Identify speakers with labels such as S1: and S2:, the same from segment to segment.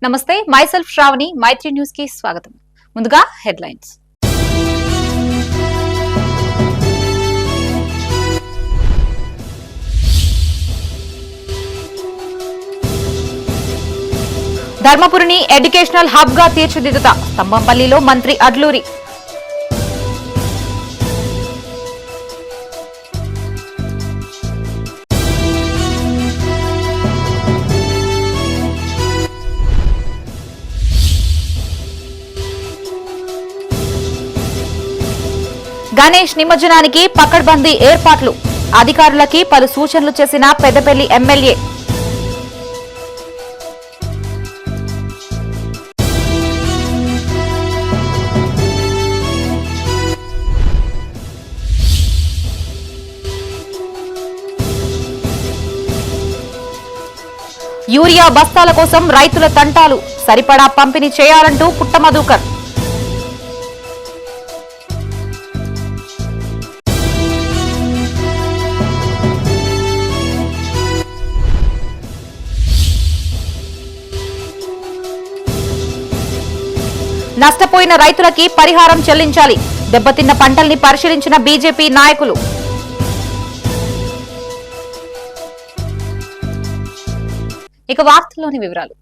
S1: నమస్తే, మైసెల్ఫ్ శ్రావణి, మైత్రి న్యూస్ కి స్వాగతం. ముందుగా హెడ్లైన్స్. ధర్మపురిని ఎడ్యుకేషనల్ హబ్ గా తీర్చిదిద్దుతా స్తంభంపల్లిలో మంత్రి అడ్లూరి. గణేష్ నిమజ్జనానికి పకడ్బందీ ఏర్పాట్లు, అధికారులకి పలు సూచనలు చేసిన పెద్దపల్లి ఎమ్మెల్యే. యూరియా బస్తాల కోసం రైతుల తంటాలు, సరిపడా పంపిణీ చేయాలంటూ పుట్టమధుకర్. నష్టపోయిన రైతులకి పరిహారం చెల్లించాలి, దెబ్బతిన్న పంటల్ని పరిశీలించిన బీజేపీ నాయకులు. ఇక వార్తల్లోని వివరాలు.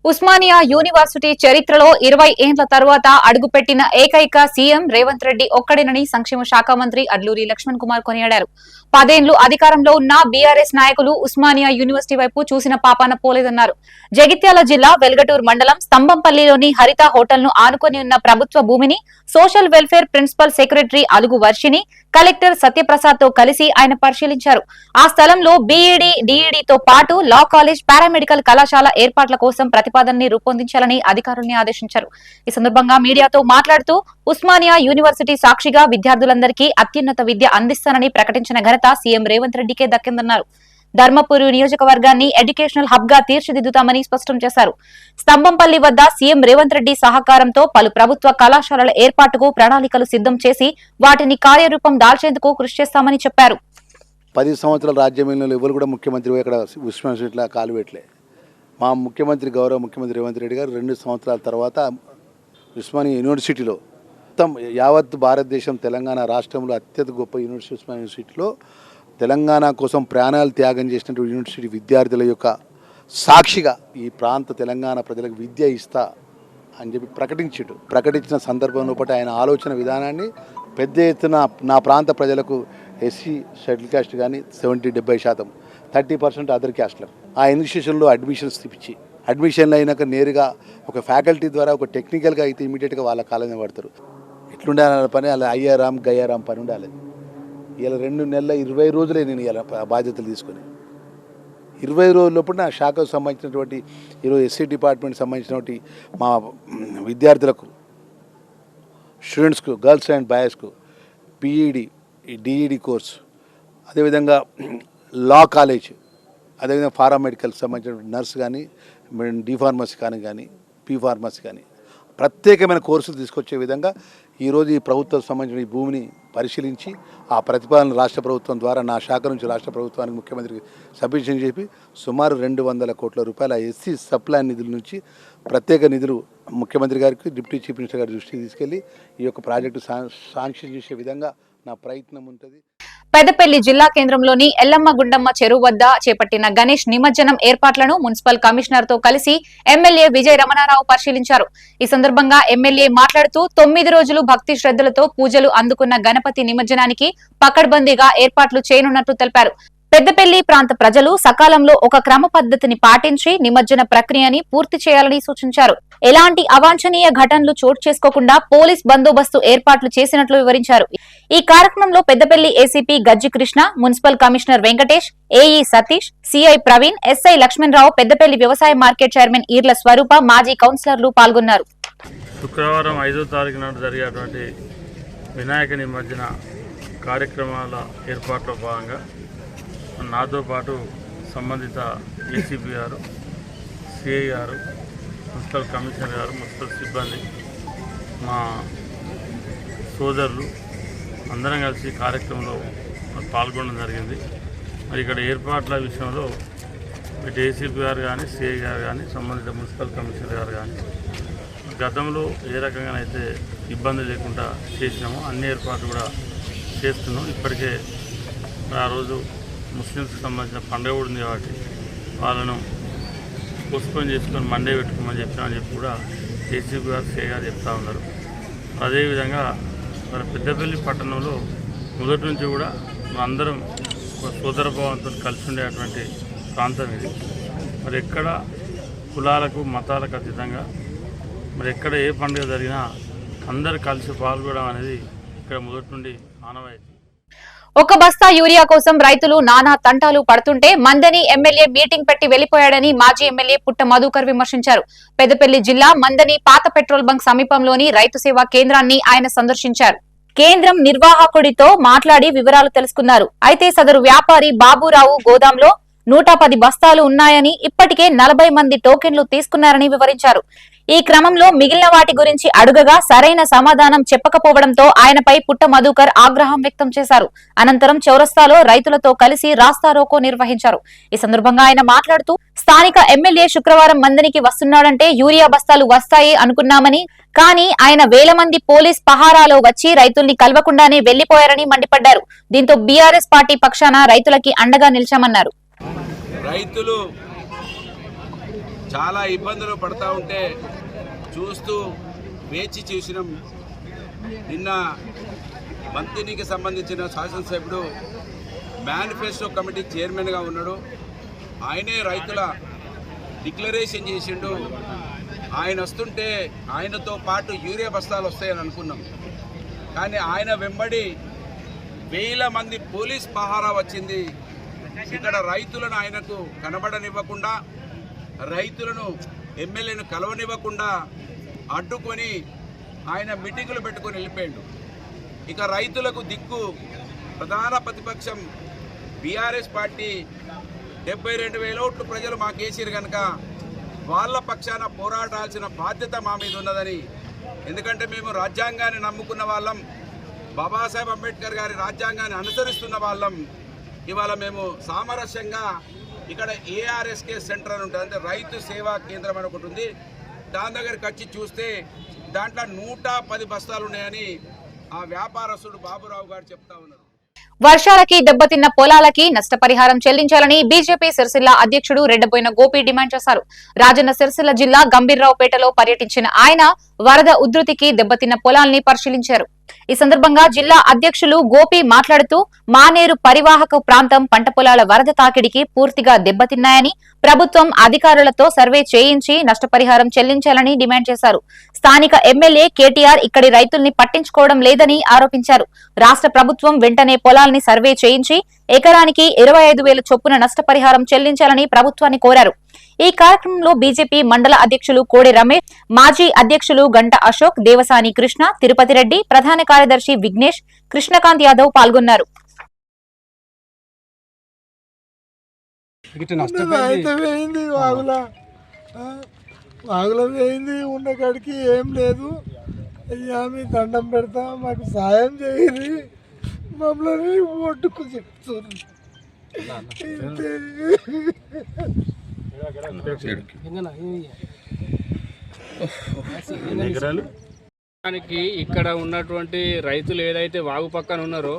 S1: ఉస్మానియా యూనివర్సిటీ చరిత్రలో 20 ఏండ్ల తరువాత అడుగుపెట్టిన ఏకైక సీఎం రేవంత్ రెడ్డి ఒక్కడేనని సంక్షేమ శాఖ మంత్రి అడ్లూరి లక్ష్మణ్ కుమార్ కొనియాడారు. 10 ఏండ్లు అధికారంలో ఉన్న బీఆర్ఎస్ నాయకులు ఉస్మానియా యూనివర్సిటీ వైపు చూసిన పాపాన పోలేదన్నారు. జగిత్యాల జిల్లా వెల్గటూర్ మండలం స్తంభంపల్లిలోని హరిత హోటల్ ను ఆనుకొని ఉన్న ప్రభుత్వ భూమిని సోషల్ వెల్ఫేర్ ప్రిన్సిపల్ సెక్రటరీ అలుగు వర్షిని, కలెక్టర్ సత్యప్రసాద్ తో కలిసి ఆయన పరిశీలించారు. ఆ స్థలంలో బీఈడీ, డీఈడీతో పాటు లా కాలేజ్, పారామెడికల్ కళాశాల ఏర్పాట్ల కోసం ప్రతిపాదనని రూపొందించాలని అధికారుల్ని ఆదేశించారు. ఈ సందర్భంగా మీడియాతో మాట్లాడుతూ ఉస్మానియా యూనివర్సిటీ సాక్షిగా విద్యార్థులందరికీ అత్యున్నత విద్య అందిస్తానని ప్రకటించిన ఘనత సీఎం రేవంత్ రెడ్డికే దక్కిందన్నారు. ధర్మపురి నియోజకవర్గాన్ని ఎడ్యుకేషనల్ హబ్ గా తీర్చిదిద్దుతామని స్పష్టం చేశారు. స్తంభంపల్లి వద్ద సీఎం రేవంత్ రెడ్డి సహకారంతో పలు ప్రభుత్వ కళాశాలల ఏర్పాటుకు ప్రణాళికలు సిద్ధం చేసి వాటిని కార్యరూపం దాల్చేందుకు కృషి చేస్తామని చెప్పారు.
S2: 10 సంవత్సరాల రాజ్యాంగంలో ఎవరు కూడా ముఖ్యమంత్రి ఇక్కడ ఉస్మానియా కాలు పెట్టలే. మా ముఖ్యమంత్రి గౌరవ ముఖ్యమంత్రి రేవంత్ రెడ్డి గారు 2 సంవత్సరాల తర్వాత ఉస్మానియా యూనివర్సిటీలో మొత్తం యావత్ భారతదేశం తెలంగాణ రాష్ట్రంలో అత్యంత గొప్ప యూనివర్సిటీ ఉస్మానియా యూనివర్సిటీలో తెలంగాణ కోసం ప్రాణాలు త్యాగం చేసినటువంటి యూనివర్సిటీ విద్యార్థుల యొక్క సాక్షిగా ఈ ప్రాంత తెలంగాణ ప్రజలకు విద్య ఇస్తా అని చెప్పి ప్రకటించిన సందర్భంలో పాటు ఆయన ఆలోచన విధానాన్ని పెద్ద ఎత్తున నా ప్రాంత ప్రజలకు ఎస్సీ షెడ్యూల్ కాస్ట్ కానీ 70-70%, 30% అదర్ క్యాస్ట్లకు ఆ ఇన్స్టిట్యూషన్లో అడ్మిషన్స్ ఇప్పించి అడ్మిషన్లు అయినాక నేరుగా ఒక ఫ్యాకల్టీ ద్వారా ఒక టెక్నికల్గా అయితే ఇమీడియట్గా వాళ్ళ కాలేజీ పడతారు. ఎట్లుండాలన్న పని అలా అయ్యారాం గయ్యారాం పని ఉండాలి. ఇలా 2 నెలల 20 రోజులే నేను ఇలా బాధ్యతలు తీసుకొని 20 రోజులప్పుడు నా శాఖకు సంబంధించినటువంటి ఈరోజు ఎస్సీ డిపార్ట్మెంట్ సంబంధించినటువంటి మా విద్యార్థులకు, స్టూడెంట్స్కు, గర్ల్స్ అండ్ బాయ్స్కు పీఈడి, డిఈడి కోర్సు, అదేవిధంగా లా కాలేజ్, అదేవిధంగా పారామెడికల్కి సంబంధించిన నర్స్ కానీ, డి ఫార్మసీ కానీ, పీ ఫార్మసీ కానీ ప్రత్యేకమైన కోర్సులు తీసుకొచ్చే విధంగా ఈరోజు ఈ ప్రభుత్వం సంబంధించిన ఈ భూమిని పరిశీలించి ఆ ప్రతిపాదన రాష్ట్ర ప్రభుత్వం ద్వారా నా శాఖ నుంచి రాష్ట్ర ప్రభుత్వానికి ముఖ్యమంత్రికి సబ్మిషన్ చేసి సుమారు 200 కోట్ల రూపాయల ఎస్సీ సప్లాన్ నిధుల నుంచి ప్రత్యేక నిధులు ముఖ్యమంత్రి గారికి, డిప్యూటీ చీఫ్ మినిస్టర్ గారి దృష్టికి తీసుకెళ్లి ఈ యొక్క ప్రాజెక్టు శాంక్షన్ చేసే విధంగా నా ప్రయత్నం ఉంటుంది.
S1: పెద్దపల్లి జిల్లా కేంద్రంలోని ఎల్లమ్మ గుండమ్మ చెరువు వద్ద చేపట్టిన గణేష్ నిమజ్జనం ఏర్పాట్లను మున్సిపల్ కమిషనర్ తో కలిసి ఎమ్మెల్యే విజయ రమణారావు పరిశీలించారు. ఈ సందర్భంగా ఎమ్మెల్యే మాట్లాడుతూ 9 రోజులు భక్తి శ్రద్ధలతో పూజలు అందుకున్న గణపతి నిమజ్జనానికి పకడ్బందీగా ఏర్పాట్లు చేయనున్నట్లు తెలిపారు. పెద్దపల్లి ప్రాంత ప్రజలు సకాలంలో ఒక క్రమ పద్ధతిని పాటించి నిమజ్జన ప్రక్రియని పూర్తి చేయాలని సూచించారు. ఎలాంటి అవాంఛనీయ ఘటనలు చోటు చేసుకోకుండా పోలీస్ బందోబస్తు ఏర్పాట్లు చేసినట్లు వివరించారు. ఈ కార్యక్రమంలో పెద్దపల్లి ఏసీపీ గజ్జి Krishna, municipal commissioner Venkatesh, AE Satish, CI Praveen, SI Lakshmanarao, Peddapalli వ్యవసాయ మార్కెట్ చైర్మన్ ఈర్ల స్వరూప, మాజీ కౌన్సిలర్లు పాల్గొన్నారు.
S3: శుక్రవారం 5వ తారీఖు నాడు జరిగేటువంటి వినాయక నిమజ్జన కార్యక్రమాల ఏర్పాట్లో భాగంగా నాతో పాటు సంబంధిత ఏసీపీ గారు, సిఐ గారు, మున్సిపల్ కమిషనర్ గారు, మున్సిపల్ సిబ్బంది, మా సోదరులు అందరం కలిసి కార్యక్రమంలో పాల్గొనడం జరిగింది. మరి ఇక్కడ ఏర్పాట్ల విషయంలో ఇటు ఏసీపీ గారు కానీ సిఐ గారు కానీ సంబంధిత మున్సిపల్ కమిషనర్ గారు కానీ గతంలో ఏ రకంగానైతే ఇబ్బంది లేకుండా చేసినామో అన్ని ఏర్పాట్లు కూడా చేస్తున్నాం. ఇప్పటికే ఆ రోజు ముస్లిమ్స్కి సంబంధించిన పండుగ కూడా ఉంది కాబట్టి వాళ్ళను పోస్ట్పోన్ చేసుకొని మండే పెట్టుకోమని చెప్పినామని చెప్పి కూడా ఏసీపీ గారు సిఐ గారు చెప్తా ఉన్నారు. అదేవిధంగా మన పెద్దపల్లి పట్టణంలో మొదటి నుంచి కూడా అందరం ఒక సోదరభావంతో కలిసి ఉండేటువంటి ప్రాంతం ఇది. మరి ఎక్కడ కులాలకు మతాలకు అతీతంగా మరి ఎక్కడ ఏ పండుగ జరిగినా అందరు కలిసి పాల్గొనడం అనేది ఇక్కడ మొదటి నుండి ఆనవాయితీ.
S1: ఒక బస్తా యూరియా కోసం రైతులు నానా తంటాలు పడుతుంటే మందని ఎమ్మెల్యే మీటింగ్ పెట్టి వెళ్లిపోయాడని మాజీ ఎమ్మెల్యే పుట్ట మధుకర్ విమర్శించారు. పెద్దపల్లి జిల్లా మందని పాత పెట్రోల్ బంక్ సమీపంలోని రైతు సేవా కేంద్రాన్ని ఆయన సందర్శించారు. కేంద్రం నిర్వాహకుడితో మాట్లాడి వివరాలు తెలుసుకున్నారు. అయితే సదరు వ్యాపారి బాబురావు గోదాంలో 110 బస్తాలు ఉన్నాయని ఇప్పటికే 40 మంది టోకెన్లు తీసుకున్నారని వివరించారు. ఈ క్రమంలో మిగిలిన వాటి గురించి అడుగగా సరైన సమాధానం చెప్పకపోవడంతో ఆయనపై పుట్ట మధుకర్ ఆగ్రహం వ్యక్తం చేశారు. అనంతరం చౌరస్తాలో రైతులతో కలిసి రాస్తారోకో నిర్వహించారు. ఈ సందర్భంగా ఆయన మాట్లాడుతూ స్థానిక ఎమ్మెల్యే శుక్రవారం మందనికి వస్తున్నాడంటే యూరియా బస్తాలు వస్తాయి అనుకున్నామని, కానీ ఆయన వేల మంది పోలీస్ పహారాలో వచ్చి రైతుల్ని కలవకుండానే వెళ్లిపోయారని మండిపడ్డారు. దీంతో బీఆర్ఎస్ పార్టీ పక్షాన రైతులకి అండగా నిలిచామన్నారు.
S4: రైతులు చాలా ఇబ్బందులు పడతా ఉంటే చూస్తూ వేచి చూసినాం. నిన్న మంత్రికి సంబంధించిన శాసనసభ్యుడు మేనిఫెస్టో కమిటీ చైర్మన్గా ఉన్నాడు. ఆయనే రైతుల డిక్లరేషన్ చేసిండు. ఆయన వస్తుంటే ఆయనతో పాటు యూరియా బస్తాలు వస్తాయని అనుకున్నాం. కానీ ఆయన వెంబడి వేల మంది పోలీస్ పహారా వచ్చింది. ఇక్కడ రైతులను ఆయనకు కనబడనివ్వకుండా, రైతులను ఎమ్మెల్యేను కలవనివ్వకుండా అడ్డుకొని ఆయన మీటింగులు పెట్టుకొని వెళ్ళిపోయాడు. ఇక రైతులకు దిక్కు ప్రధాన ప్రతిపక్షం బీఆర్ఎస్ పార్టీ 72,000 ఓట్లు ప్రజలు మాకేసారు కనుక వాళ్ళ పక్షాన పోరాడాల్సిన బాధ్యత మా మీద ఉన్నదని. ఎందుకంటే మేము రాజ్యాంగాన్ని నమ్ముకున్న వాళ్ళం, బాబాసాహెబ్ అంబేద్కర్ గారి రాజ్యాంగాన్ని అనుసరిస్తున్న వాళ్ళం. ఇవాళ మేము సామరస్యంగా ఇక్కడ ఏఆర్ఎస్కే సెంటర్ అని ఉంటుంది, అంటే రైతు సేవా కేంద్రం అని ఒకటి ఉంది. దాని దగ్గరికి వచ్చి చూస్తే దాంట్లో 110 బస్తాలు ఉన్నాయని ఆ వ్యాపారస్తుడు బాబురావు గారు చెప్తా ఉన్నారు.
S1: వర్షాలకి దెబ్బతిన్న పొలాలకి నష్టపరిహారం చెల్లించాలని బీజేపీ సిరిసిల్ల అధ్యక్షుడు రెడ్డబోయిన గోపి డిమాండ్ చేశారు. రాజన్న సిరిసిల్ల జిల్లా గంభీర్రావుపేటలో పర్యటించిన ఆయన వరద ఉధృతికి దెబ్బతిన్న పొలాల్ని పరిశీలించారు. ఈ సందర్భంగా జిల్లా అధ్యక్షులు గోపి మాట్లాడుతూ మానేరు పరివాహక ప్రాంతం పంట పొలాల వరద తాకిడికి పూర్తిగా దెబ్బతిన్నాయని, ప్రభుత్వం అధికారులతో సర్వే చేయించి నష్టపరిహారం చెల్లించాలని డిమాండ్ చేశారు. స్థానిక ఎమ్మెల్యే కేటీఆర్ ఇక్కడి రైతుల్ని పట్టించుకోవడం లేదని ఆరోపించారు. రాష్ట్ర ప్రభుత్వం వెంటనే పొలాల్ని సర్వే చేయించి ఎకరానికి 25,000 చొప్పున నష్టపరిహారం చెల్లించాలని ప్రభుత్వాన్ని కోరారు. ఈ కార్యక్రమంలో బీజేపీ మండల అధ్యక్షులు కోడి రమేష్, మాజీ అధ్యక్షులు గంట అశోక్, దేవసాని కృష్ణ, తిరుపతి రెడ్డి, ప్రధాన కార్యదర్శి విఘ్నేష్, కృష్ణకాంత్ యాదవ్ పాల్గొన్నారు.
S5: వాగులో వేయింది ఉన్న కాడికి ఏం లేదు. అయ్యా మీ దండం పెడతా, మాకు సాయం చేయండి, మమ్మల్ని ఒడ్డుకు చెప్తున్నారు.
S6: ఇక్కడ ఉన్నటువంటి రైతులు ఏదైతే వాగు పక్కన ఉన్నారో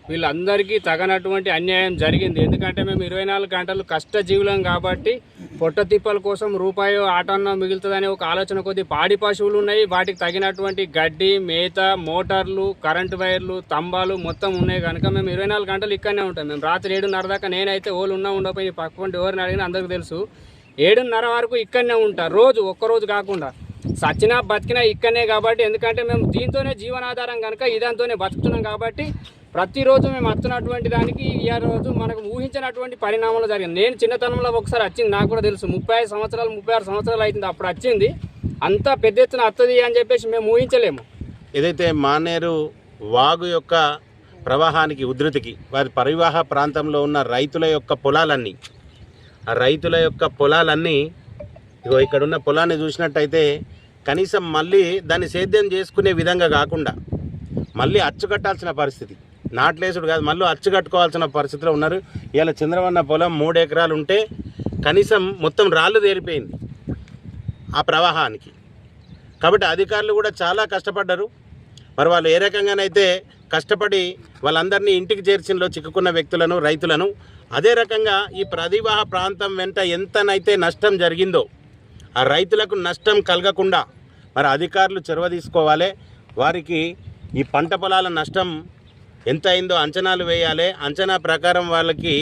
S6: వీళ్ళందరికీ తగనటువంటి అన్యాయం జరిగింది. ఎందుకంటే మేము 24 గంటలు కష్టజీవులం కాబట్టి పొట్ట తిప్పల కోసం రూపాయి ఆటన్న మిగులుతుందనే ఒక ఆలోచన కొద్ది పాడి పశువులు ఉన్నాయి. వాటికి తగినటువంటి గడ్డి, మేత, మోటార్లు, కరెంటు వైర్లు, స్తంభాలు మొత్తం ఉన్నాయి కనుక మేము 24 గంటలు ఇక్కడనే ఉంటాం. మేము రాత్రి 7:30 దాకా నేనైతే ఓళ్ళు ఉండకపోయి పక్కన ఎవరిని అడిగినా అందరికీ తెలుసు. 7:30 వరకు ఇక్కడనే ఉంటా, రోజు ఒక్కరోజు కాకుండా. సచ్చినా బతికినా ఇక్కడనే కాబట్టి, ఎందుకంటే మేము దీంతోనే జీవనాధారం కనుక ఇదంతోనే బతుకుతున్నాం కాబట్టి ప్రతిరోజు మేము వస్తున్నటువంటి దానికి ఈ రోజు మనకు ఊహించినటువంటి పరిణామాలు జరిగింది. నేను చిన్నతనంలో ఒకసారి వచ్చింది, నాకు కూడా తెలుసు. 35 సంవత్సరాలు 36 సంవత్సరాలు అవుతుంది అప్పుడు వచ్చింది. అంతా పెద్ద ఎత్తున వస్తుంది అని చెప్పేసి మేము ఊహించలేము.
S7: ఏదైతే మానేరు వాగు యొక్క ప్రవాహానికి ఉధృతికి వారి పరివాహ ప్రాంతంలో ఉన్న రైతుల యొక్క పొలాలన్నీ, ఆ రైతుల యొక్క పొలాలన్నీ ఇగో ఇక్కడ ఉన్న పొలాన్ని చూసినట్టయితే కనీసం మళ్ళీ దాన్ని సేద్యం చేసుకునే విధంగా కాకుండా మళ్ళీ అచ్చుకట్టాల్సిన పరిస్థితి, నాట్లేసుడు కాదు మళ్ళీ అచ్చుకట్టుకోవాల్సిన పరిస్థితిలో ఉన్నారు. ఇవాళ చంద్రవన్న పొలం 3 ఎకరాలు ఉంటే కనీసం మొత్తం రాళ్ళు తేలిపోయింది ఆ ప్రవాహానికి. కాబట్టి అధికారులు కూడా చాలా కష్టపడ్డారు. మరి వాళ్ళు ఏ రకంగానైతే కష్టపడి వాళ్ళందరినీ ఇంటికి చేర్చినలో చిక్కుకున్న వ్యక్తులను, రైతులను, అదే రకంగా ఈ ప్రతివాహ ప్రాంతం వెంట ఎంతనైతే నష్టం జరిగిందో ఆ రైతులకు నష్టం కలగకుండా మరి అధికారులు చొరవ తీసుకోవాలి. వారికి ఈ పంట పొలాల నష్టం ఎంత అయిందో అంచనాలు వేయాలి. అంచనా ప్రకారం వాళ్ళకి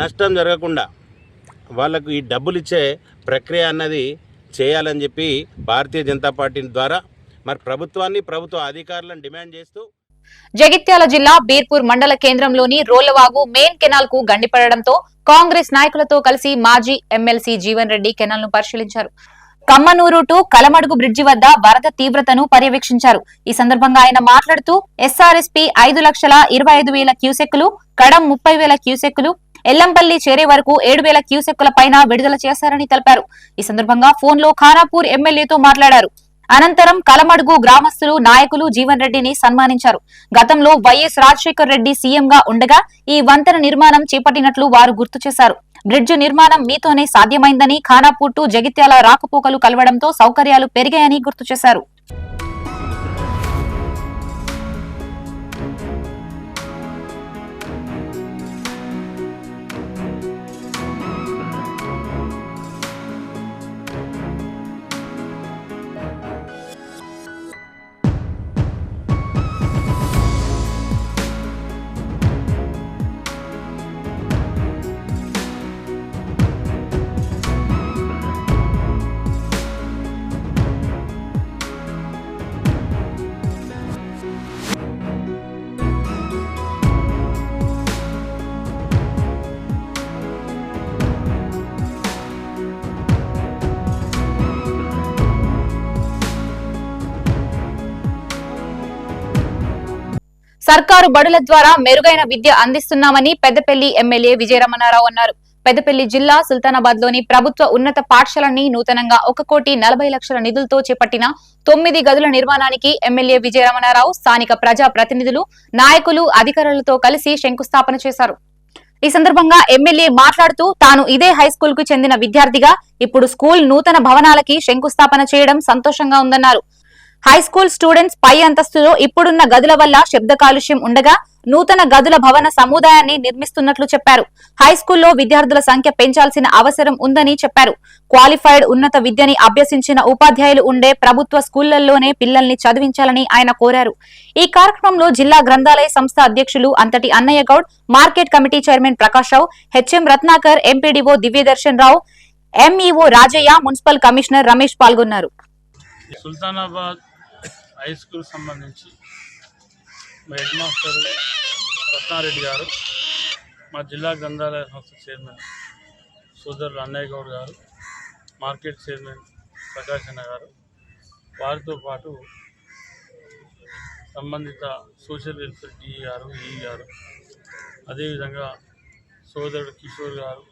S7: నష్టం జరగకుండా వాళ్ళకు ఈ డబ్బులు ఇచ్చే ప్రక్రియ అన్నది చేయాలని చెప్పి భారతీయ జనతా పార్టీ ద్వారా మరి ప్రభుత్వాన్ని, ప్రభుత్వ అధికారులను డిమాండ్ చేస్తూ
S1: జగిత్యాల జిల్లా బీర్పూర్ మండల కేంద్రంలోని రోళ్లవాగు మెయిన్ కెనాల్ కు గండిపడడంతో కాంగ్రెస్ నాయకులతో కలిసి మాజీ ఎమ్మెల్సీ జీవన్ రెడ్డి కెనాల్ ను పరిశీలించారు. కమ్మనూరు టు కలమడుగు బ్రిడ్జి వద్ద వరద తీవ్రతను పర్యవేక్షించారు. ఈ సందర్భంగా ఆయన మాట్లాడుతూ ఎస్ఆర్ఎస్పీ 5,25,000 క్యూసెక్కులు, కడం 30,000 క్యూసెక్కులు, ఎల్లంపల్లి చేరే వరకు 7,000 క్యూసెక్కుల పైన విడుదల చేశారని తెలిపారు. ఈ సందర్భంగా ఫోన్లో ఖానాపూర్ ఎమ్మెల్యేతో మాట్లాడారు. అనంతరం కలమడుగు గ్రామస్తులు, నాయకులు జీవన్ రెడ్డిని సన్మానించారు. గతంలో వైఎస్ రాజశేఖర్ రెడ్డి సీఎంగా ఉండగా ఈ వంతెన నిర్మాణం చేపట్టినట్లు వారు గుర్తు చేశారు. బ్రిడ్జ్ నిర్మాణం మీతోనే సాధ్యమైందని, ఖానాపూర్ టు జగిత్యాల రాకపోకలు కలవడంతో సౌకర్యాలు పెరిగాయని గుర్తు చేశారు. సర్కారు బడుల ద్వారా మెరుగైన విద్య అందిస్తున్నామని పెద్దపల్లి ఎమ్మెల్యే విజయరమణారావు అన్నారు. పెద్దపల్లి జిల్లా సుల్తానాబాద్ లోని ప్రభుత్వ ఉన్నత పాఠశాలని నూతనంగా 1,40,00,000 నిధులతో చేపట్టిన 9 గదుల నిర్మాణానికి ఎమ్మెల్యే విజయరమణారావు స్థానిక ప్రజా ప్రతినిధులు, నాయకులు, అధికారులతో కలిసి శంకుస్థాపన చేశారు. ఈ సందర్భంగా ఎమ్మెల్యే మాట్లాడుతూ తాను ఇదే హైస్కూల్ కు చెందిన విద్యార్థిగా ఇప్పుడు స్కూల్ నూతన భవనాలకి శంకుస్థాపన చేయడం సంతోషంగా ఉందన్నారు. హైస్కూల్ స్టూడెంట్స్ పై అంతస్తులో ఇప్పుడున్న గదుల వల్ల శబ్ద కాలుష్యం ఉండగా నూతన గదుల భవన సముదాయాన్ని నిర్మిస్తున్నట్లు చెప్పారు. హైస్కూల్లో విద్యార్థుల సంఖ్య పెంచాల్సిన అవసరం ఉందని చెప్పారు. క్వాలిఫైడ్ ఉన్నత విద్యని అభ్యసించిన ఉపాధ్యాయులు ఉండే ప్రభుత్వ స్కూళ్లలోనే పిల్లల్ని చదివించాలని ఆయన కోరారు. ఈ కార్యక్రమంలో జిల్లా గ్రంథాలయ సంస్థ అధ్యక్షులు Anthati Annayya Goud, market committee chairman Prakash Rao, HM Ratnakar, MPDO Divyadarshan Rao, MEO Rajaiah, municipal commissioner Ramesh పాల్గొన్నారు.
S3: సుల్తానాబాద్ హై స్కూల్ సంబంధించి మా హెడ్ మాస్టర్ రత్నారెడ్డి గారు, మా జిల్లా గ్రంథాలయ సంస్థ చైర్మన్ సోదరులు అన్నయ్య గౌడ్ గారు, మార్కెట్ చైర్మన్ ప్రకాష్ అన్న గారు, వారితో పాటు సంబంధిత సోషల్ వెల్ఫేర్ డిఈ గారు, ఈఈ గారు, అదేవిధంగా సోదరుడు కిషోర్ గారు,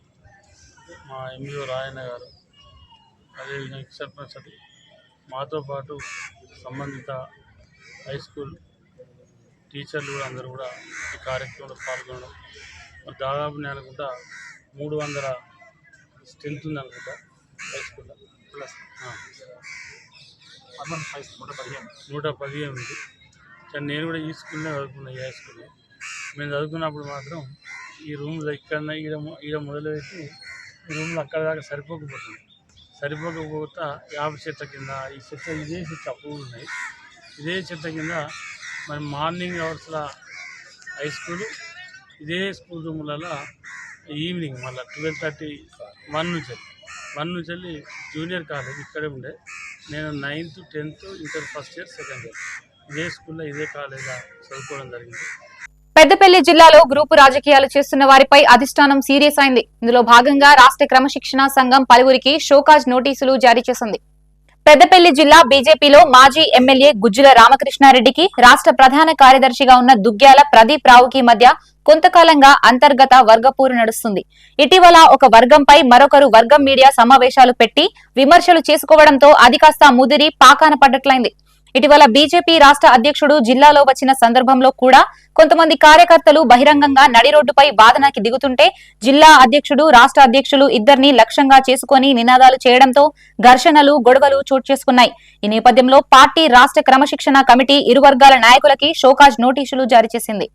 S3: మా ఎంఈఓ రాయన్న గారు, అదేవిధంగా సర్పంచ్ మాతో పాటు సంబంధిత హై స్కూల్ టీచర్లు కూడా అందరూ కూడా ఈ కార్యక్రమంలో పాల్గొనడం. దాదాపు నేను అనుకుంటా 300 స్ట్రెంత్ ఉంది అనుకుంటా హై స్కూల్లో, ప్లస్ 115 ఉంది. కానీ నేను కూడా ఈ స్కూల్నే చదువుకున్నా, ఈ హై స్కూల్లో. మేము చదువుకున్నప్పుడు మాత్రం ఈ రూమ్లో ఇక్కడ ఈడ మొదలుపెట్టి ఈ రూమ్లో అక్కడ దాకా సరిపోకపోతే 50 చెట్ల కింద, ఈ చెట్ల ఇదే చెట్ల పువ్వులు ఉన్నాయి, ఇదే చెట్ల కింద మరి మార్నింగ్ అవర్స్లో హై స్కూలు, ఇదే స్కూల్ రూములలో ఈవినింగ్ మళ్ళీ 12:30 నుంచి వెళ్ళి జూనియర్ కాలేజ్ ఇక్కడే ఉండే. నేను 9th, 10th, inter first year, second year ఇదే స్కూల్లో, ఇదే కాలేజ్లో చదువుకోవడం జరిగింది.
S1: పెద్దపల్లి జిల్లాలో గ్రూపు రాజకీయాలు చేస్తున్న వారిపై అధిష్టానం సీరియస్ అయింది. ఇందులో భాగంగా రాష్ట్ర క్రమశిక్షణ సంఘం పలువురికి షోకాజ్ నోటీసులు జారీ చేసింది. పెద్దపల్లి జిల్లా బీజేపీలో మాజీ ఎమ్మెల్యే గుజ్జుల రామకృష్ణారెడ్డికి రాష్ట్ర ప్రధాన కార్యదర్శిగా ఉన్న దుగ్గ్యాల ప్రదీప్ రావుకి మధ్య కొంతకాలంగా అంతర్గత వర్గపోరు నడుస్తుంది. ఇటీవల ఒక వర్గంపై మరొకరు వర్గం మీడియా సమావేశాలు పెట్టి విమర్శలు చేసుకోవడంతో అది కాస్త ముదిరి పాకాన పడ్డట్లయింది. ఇటీవల బీజేపీ రాష్ట్ర అధ్యక్షుడు జిల్లాలో వచ్చిన సందర్భంలో కూడా కొంతమంది కార్యకర్తలు బహిరంగంగా నడి రోడ్డుపై వాదనకి దిగుతుంటే జిల్లా అధ్యక్షుడు రాష్ట్ర అధ్యక్షులు ఇద్దరిని లక్ష్యంగా చేసుకుని నినాదాలు చేయడంతో ఘర్షణలు గొడవలు చోటు చేసుకున్నాయి. ఈ నేపథ్యంలో పార్టీ రాష్ట్ర క్రమశిక్షణ కమిటీ ఇరు వర్గాల నాయకులకి షోకాజ్ నోటీసులు జారీ చేసింది.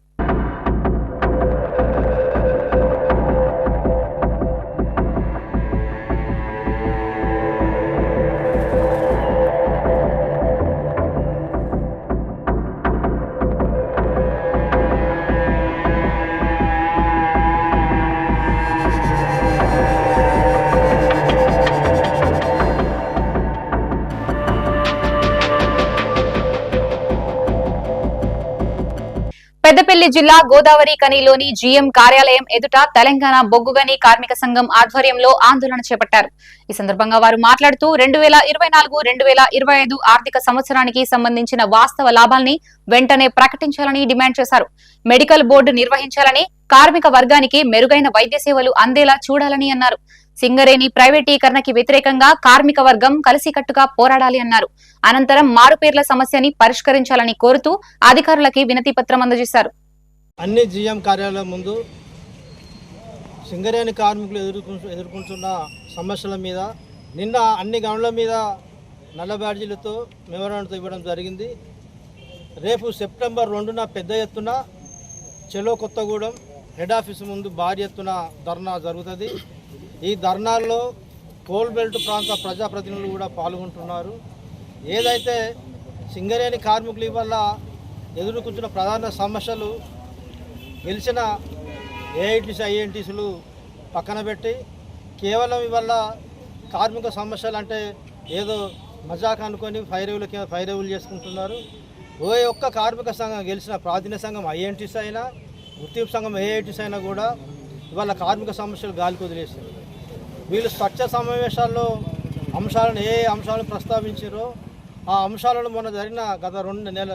S1: పెద్దపల్లి జిల్లా గోదావరి కనిలోని జీఎం కార్యాలయం ఎదుట తెలంగాణ బొగ్గుగని కార్మిక సంఘం ఆధ్వర్యంలో ఆందోళన చేపట్టారు. ఈ సందర్భంగా వారు మాట్లాడుతూ 2024-2025 ఆర్థిక సంవత్సరానికి సంబంధించిన వాస్తవ లాభాల్ని వెంటనే ప్రకటించాలని డిమాండ్ చేశారు. మెడికల్ బోర్డు నిర్వహించాలని, కార్మిక వర్గానికి మెరుగైన వైద్య సేవలు అందేలా చూడాలని అన్నారు. సింగరేణి ప్రైవేటీకరణకి వ్యతిరేకంగా కార్మిక వర్గం కలిసికట్టుగా పోరాడాలి అన్నారు. అనంతరం మారుపేర్ల సమస్యని పరిష్కరించాలని కోరుతూ అధికారులకి వినతి పత్రం అందజేశారు.
S8: అన్ని జీఎం కార్యాలయం ముందు సింగరేణి కార్మికులు ఎదుర్కొంటున్న సమస్యల మీద నిన్న అన్ని గనుల మీద నల్ల బ్యాడ్జీలతో మెమోరాండంతో ఇవ్వడం జరిగింది. రేపు సెప్టెంబర్ 2న పెద్ద ఎత్తున చెలో కొత్తగూడెం హెడ్ ఆఫీస్ ముందు భారీ ఎత్తున ధర్నా జరుగుతుంది. ఈ ధర్నాల్లో కోల్ బెల్ట్ ప్రాంత ప్రజాప్రతినిధులు కూడా పాల్గొంటున్నారు. ఏదైతే సింగరేణి కార్మికులు ఇవల్ల ఎదుర్కొంటున్న ప్రధాన సమస్యలు గెలిచిన ఏఐటీసీ ఐఎన్టీసీలు పక్కన పెట్టి కేవలం ఇవల్ల కార్మిక సమస్యలు అంటే ఏదో మజాక్ అనుకొని ఫైరవులు చేసుకుంటున్నారు. ఏ ఒక్క కార్మిక సంఘం గెలిచిన ప్రాతినిధ్య సంఘం ఐఎన్టీసీ అయినా గుర్తింపు సంఘం ఏఐటీసీ అయినా కూడా ఇవాళ కార్మిక సమస్యలు గాలికి వదిలేస్తారు. వీళ్ళు స్వచ్ఛ సమావేశాల్లో అంశాలను ఏ అంశాలను ప్రస్తావించారో ఆ అంశాలను మొన్న జరిగిన గత 15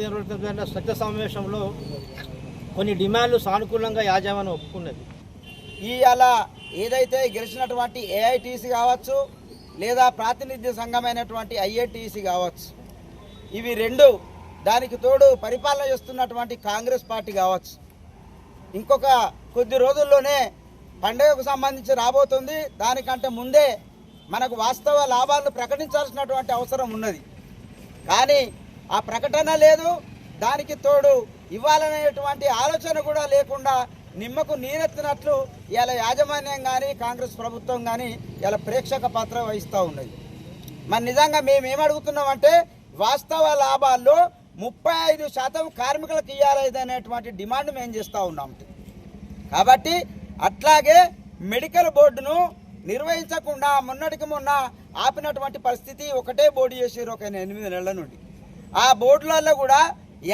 S8: రోజుల క్రితం జరిగిన స్వచ్ఛ సమావేశంలో కొన్ని డిమాండ్లు సానుకూలంగా యాజమాన్యం ఒప్పుకున్నది.
S9: అలా ఏదైతే గెలిచినటువంటి ఏఐటీసీ కావచ్చు లేదా ప్రాతినిధ్య సంఘమైనటువంటి ఐఏటీసీ కావచ్చు, ఇవి రెండు, దానికి తోడు పరిపాలన చేస్తున్నటువంటి కాంగ్రెస్ పార్టీ కావచ్చు, ఇంకొక కొద్ది రోజుల్లోనే పండుగకు సంబంధించి రాబోతుంది. దానికంటే ముందే మనకు వాస్తవ లాభాలను ప్రకటించాల్సినటువంటి అవసరం ఉన్నది. కానీ ఆ ప్రకటన లేదు. దానికి తోడు ఇవ్వాలనేటువంటి ఆలోచన కూడా లేకుండా నిమ్మకు నీరెత్తినట్లు ఇలా యాజమాన్యం కానీ కాంగ్రెస్ ప్రభుత్వం కానీ ఇలా ప్రేక్షక పాత్ర వహిస్తూ ఉన్నది. మరి నిజంగా మేము ఏమడుగుతున్నామంటే వాస్తవ లాభాల్లో 35% కార్మికులకు ఇవ్వాలి అనేటువంటి డిమాండ్ మేము చేస్తూ ఉన్నాం. కాబట్టి అట్లాగే మెడికల్ బోర్డును నిర్వహించకుండా మొన్నటికి మొన్న ఆపినటువంటి పరిస్థితి, ఒకటే బోర్డు చేసారు ఒక 8 నెలల నుండి. ఆ బోర్డులలో కూడా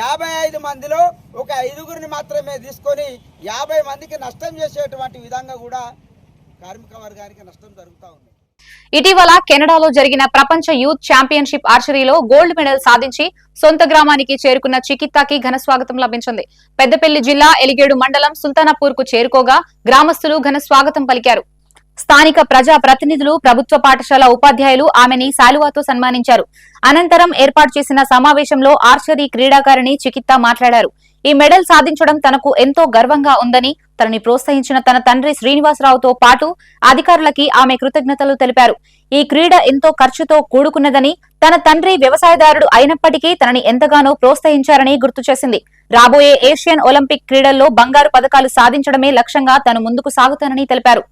S9: 55 మందిలో ఒక 5గురిని మాత్రమే తీసుకొని 50 మందికి నష్టం చేసేటువంటి విధంగా కూడా కార్మిక వర్గానికి నష్టం జరుగుతూ ఉంది.
S1: ఇటీవల కెనడాలో జరిగిన ప్రపంచ యూత్ ఛాంపియన్షిప్ ఆర్చరీలో గోల్డ్ మెడల్ సాధించి సొంత గ్రామానికి చేరుకున్న చికిత్తాకి ఘన స్వాగతం లభించింది. పెద్దపల్లి జిల్లా ఎలిగేడు మండలం సుల్తానాపూర్ కు చేరుకోగా గ్రామస్తులు ఘన స్వాగతం పలికారు. స్థానిక ప్రజా ప్రతినిధులు, ప్రభుత్వ పాఠశాల ఉపాధ్యాయులు ఆమెని శాలువాతో సన్మానించారు. అనంతరం ఏర్పాటు చేసిన సమావేశంలో ఆర్చరీ క్రీడాకారిణి చికిత్తా మాట్లాడారు. ఈ మెడల్ సాధించడం తనకు ఎంతో గర్వంగా ఉందని, తనని ప్రోత్సహించిన తన తండ్రి శ్రీనివాసరావుతో పాటు అధికారులకి ఆమె కృతజ్ఞతలు తెలిపారు. ఈ క్రీడ ఎంతో ఖర్చుతో కూడుకున్నదని, తన తండ్రి వ్యవసాయదారుడు అయినప్పటికీ తనని ఎంతగానో ప్రోత్సహించారని గుర్తు చేసింది. రాబోయే ఏషియన్ ఒలింపిక్ క్రీడల్లో బంగారు పథకాలు సాధించడమే లక్ష్యంగా తాను ముందుకు సాగుతానని తెలిపారు.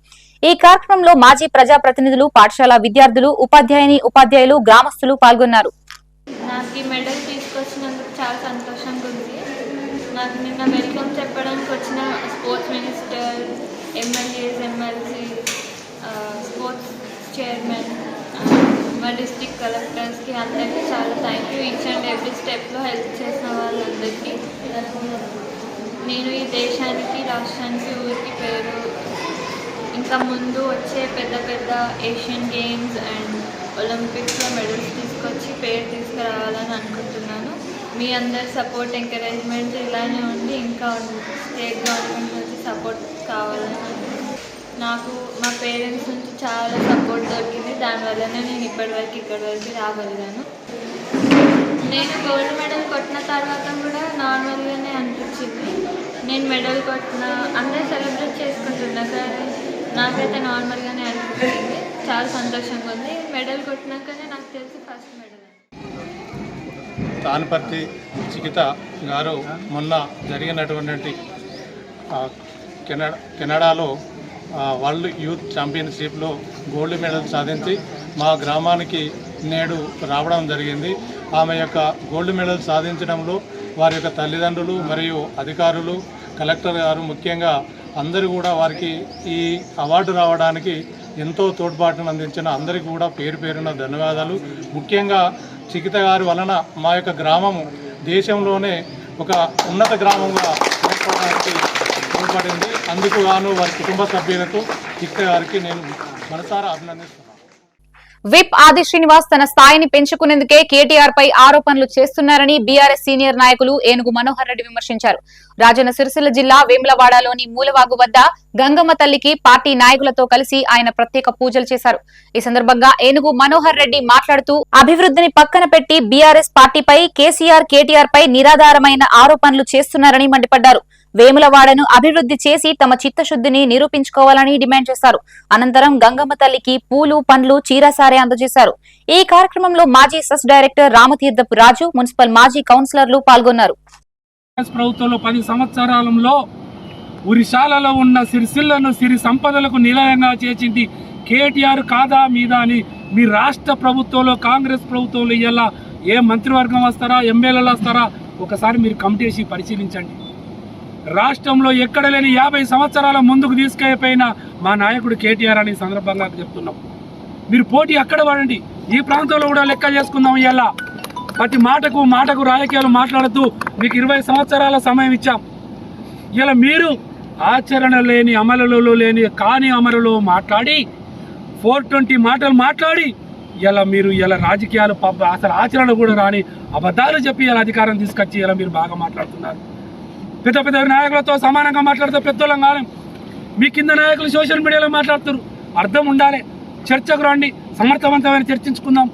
S1: ఈ కార్యక్రమంలో మాజీ ప్రజాప్రతినిధులు, పాఠశాల విద్యార్థులు, ఉపాధ్యాయులు, గ్రామస్తులు పాల్గొన్నారు.
S10: నాకు ఈ మెడల్ తీసుకొచ్చినందుకు చాలా సంతోషంగా ఉంది. నాకు నిన్న వెల్కమ్ చెప్పడానికి వచ్చిన sports minister, MLAs, MLC, sports chairman, మా డిస్ట్రిక్ట్ కలెక్టర్స్కి అందరికీ చాలా thank you. Each and every స్టెప్లో హెల్ప్ చేసిన వాళ్ళందరికీ. నేను ఈ దేశానికి, రాష్ట్రానికి, ఊరికి పేరు, ఇంకా ముందు వచ్చే పెద్ద పెద్ద ఏషియన్ గేమ్స్ అండ్ ఒలింపిక్స్లో మెడల్స్ తీసుకొచ్చి పేరు తీసుకురావాలని అనుకుంటున్నాను. మీ అందరి సపోర్ట్, ఎంకరేజ్మెంట్ ఇలానే ఉండి ఇంకా స్టేట్ గవర్నమెంట్ నుంచి సపోర్ట్ కావాలని నాకు మా పేరెంట్స్ నుంచి చాలా సపోర్ట్ దొరికింది. దానివల్లనే నేను ఇక్కడి వరకు రాగలిగాను. నేను గోల్డ్ మెడల్ కొట్టిన తర్వాత కూడా నార్మల్గానే అనిపించింది. నేను మెడల్ కొట్టిన అందరూ సెలబ్రేట్ చేసుకుంటున్నా కానీ నాకైతే నార్మల్గానే అనిపించింది. చాలా సంతోషంగా ఉంది. మెడల్ కొట్టినాకనే నాకు తెలిసి ఫస్ట్ మెడల్.
S11: తానపర్తి చికిత గారు మొన్న జరిగినటువంటి కెనడాలో వరల్డ్ యూత్ ఛాంపియన్షిప్లో గోల్డ్ మెడల్ సాధించి మా గ్రామానికి నేడు రావడం జరిగింది. ఆమె యొక్క గోల్డ్ మెడల్ సాధించడంలో వారి యొక్క తల్లిదండ్రులు మరియు అధికారులు, కలెక్టర్ గారు ముఖ్యంగా అందరూ కూడా వారికి ఈ అవార్డు రావడానికి ఎంతో తోడ్పాటును అందించిన అందరికీ కూడా పేరు పేరున ధన్యవాదాలు. ముఖ్యంగా చికిత గారి వలన మా యొక్క గ్రామము దేశంలోనే ఒక ఉన్నత గ్రామంగా ఏర్పడడానికి తోడ్పడింది. అందుకు గాను వారి కుటుంబ సభ్యులకు చికిత గారికి నేను మనసారా అభినందిస్తున్నాను.
S1: విప్ ఆది శ్రీనివాస్ తన స్థాయిని పెంచుకునేందుకే కేటీఆర్ పై ఆరోపణలు చేస్తున్నారని బీఆర్ఎస్ సీనియర్ నాయకులు ఏనుగు మనోహర్ రెడ్డి విమర్శించారు. రాజన్న సిరిసిల్ల జిల్లా వేములవాడలోని మూలవాగు వద్ద గంగమ్మ తల్లికి పార్టీ నాయకులతో కలిసి ఆయన ప్రత్యేక పూజలు చేశారు. ఈ సందర్భంగా ఏనుగు మనోహర్ రెడ్డి మాట్లాడుతూ అభివృద్ధిని పక్కన పెట్టి బీఆర్ఎస్ పార్టీపై కేసీఆర్, కేటీఆర్ పై నిరాధారమైన ఆరోపణలు చేస్తున్నారని మండిపడ్డారు. వేములవాడను అభివృద్ధి చేసి తమ చిత్తశుద్ధిని నిరూపించుకోవాలని డిమాండ్ చేశారు. అనంతరం గంగమ్మ తల్లికి పూలు, పండ్లు, చీరసారే అందజేశారు. ఈ కార్యక్రమంలో మాజీ సెస్ డైరెక్టర్ రామతీర్థపు రాజు, మున్సిపల్ మాజీ కౌన్సిలర్లు పాల్గొన్నారు.
S12: ప్రభుత్వంలో 10 సంవత్సరాలలో ఉరిశాలలో ఉన్న సిరిసిల్లను సిరి సంపదలకు నిలయంగా చేసింది కేటీఆర్ కాదా మీద అని మీ రాష్ట్ర ప్రభుత్వంలో, కాంగ్రెస్ ప్రభుత్వంలో ఇలా ఏ మంత్రివర్గం వస్తారా, ఎమ్మెల్యేలు వస్తారా ఒకసారి మీరు కమిటీ చేసి పరిశీలించండి. రాష్ట్రంలో ఎక్కడ లేని 50 సంవత్సరాల ముందుకు తీసుకెళ్ళిపోయిన మా నాయకుడు కేటీఆర్ అని సందర్భంగా చెప్తున్నాం. మీరు పోటీ అక్కడ పడండి, ఈ ప్రాంతంలో కూడా లెక్క చేసుకుందాం. ఇలా ప్రతి మాటకు రాజకీయాలు మాట్లాడుతూ మీకు 20 సంవత్సరాల సమయం ఇచ్చాం. ఇలా మీరు ఆచరణ లేని, అమలులో లేని కాని అమలులో మాట్లాడి 420 మాటలు మాట్లాడి ఇలా మీరు ఇలా రాజకీయాలు అసలు ఆచరణ కూడా రాని అబద్ధాలు చెప్పి ఇలా అధికారం తీసుకొచ్చి ఇలా మీరు బాగా మాట్లాడుతున్నారు. పెద్ద పెద్ద నాయకులతో సమానంగా మాట్లాడితే పెద్దోళ్ళం కాలేం. మీ కింద నాయకులు సోషల్ మీడియాలో మాట్లాడుతారు. అర్థం ఉండాలి. చర్చకు రండి, సమర్థవంతమైన చర్చించుకుందాం.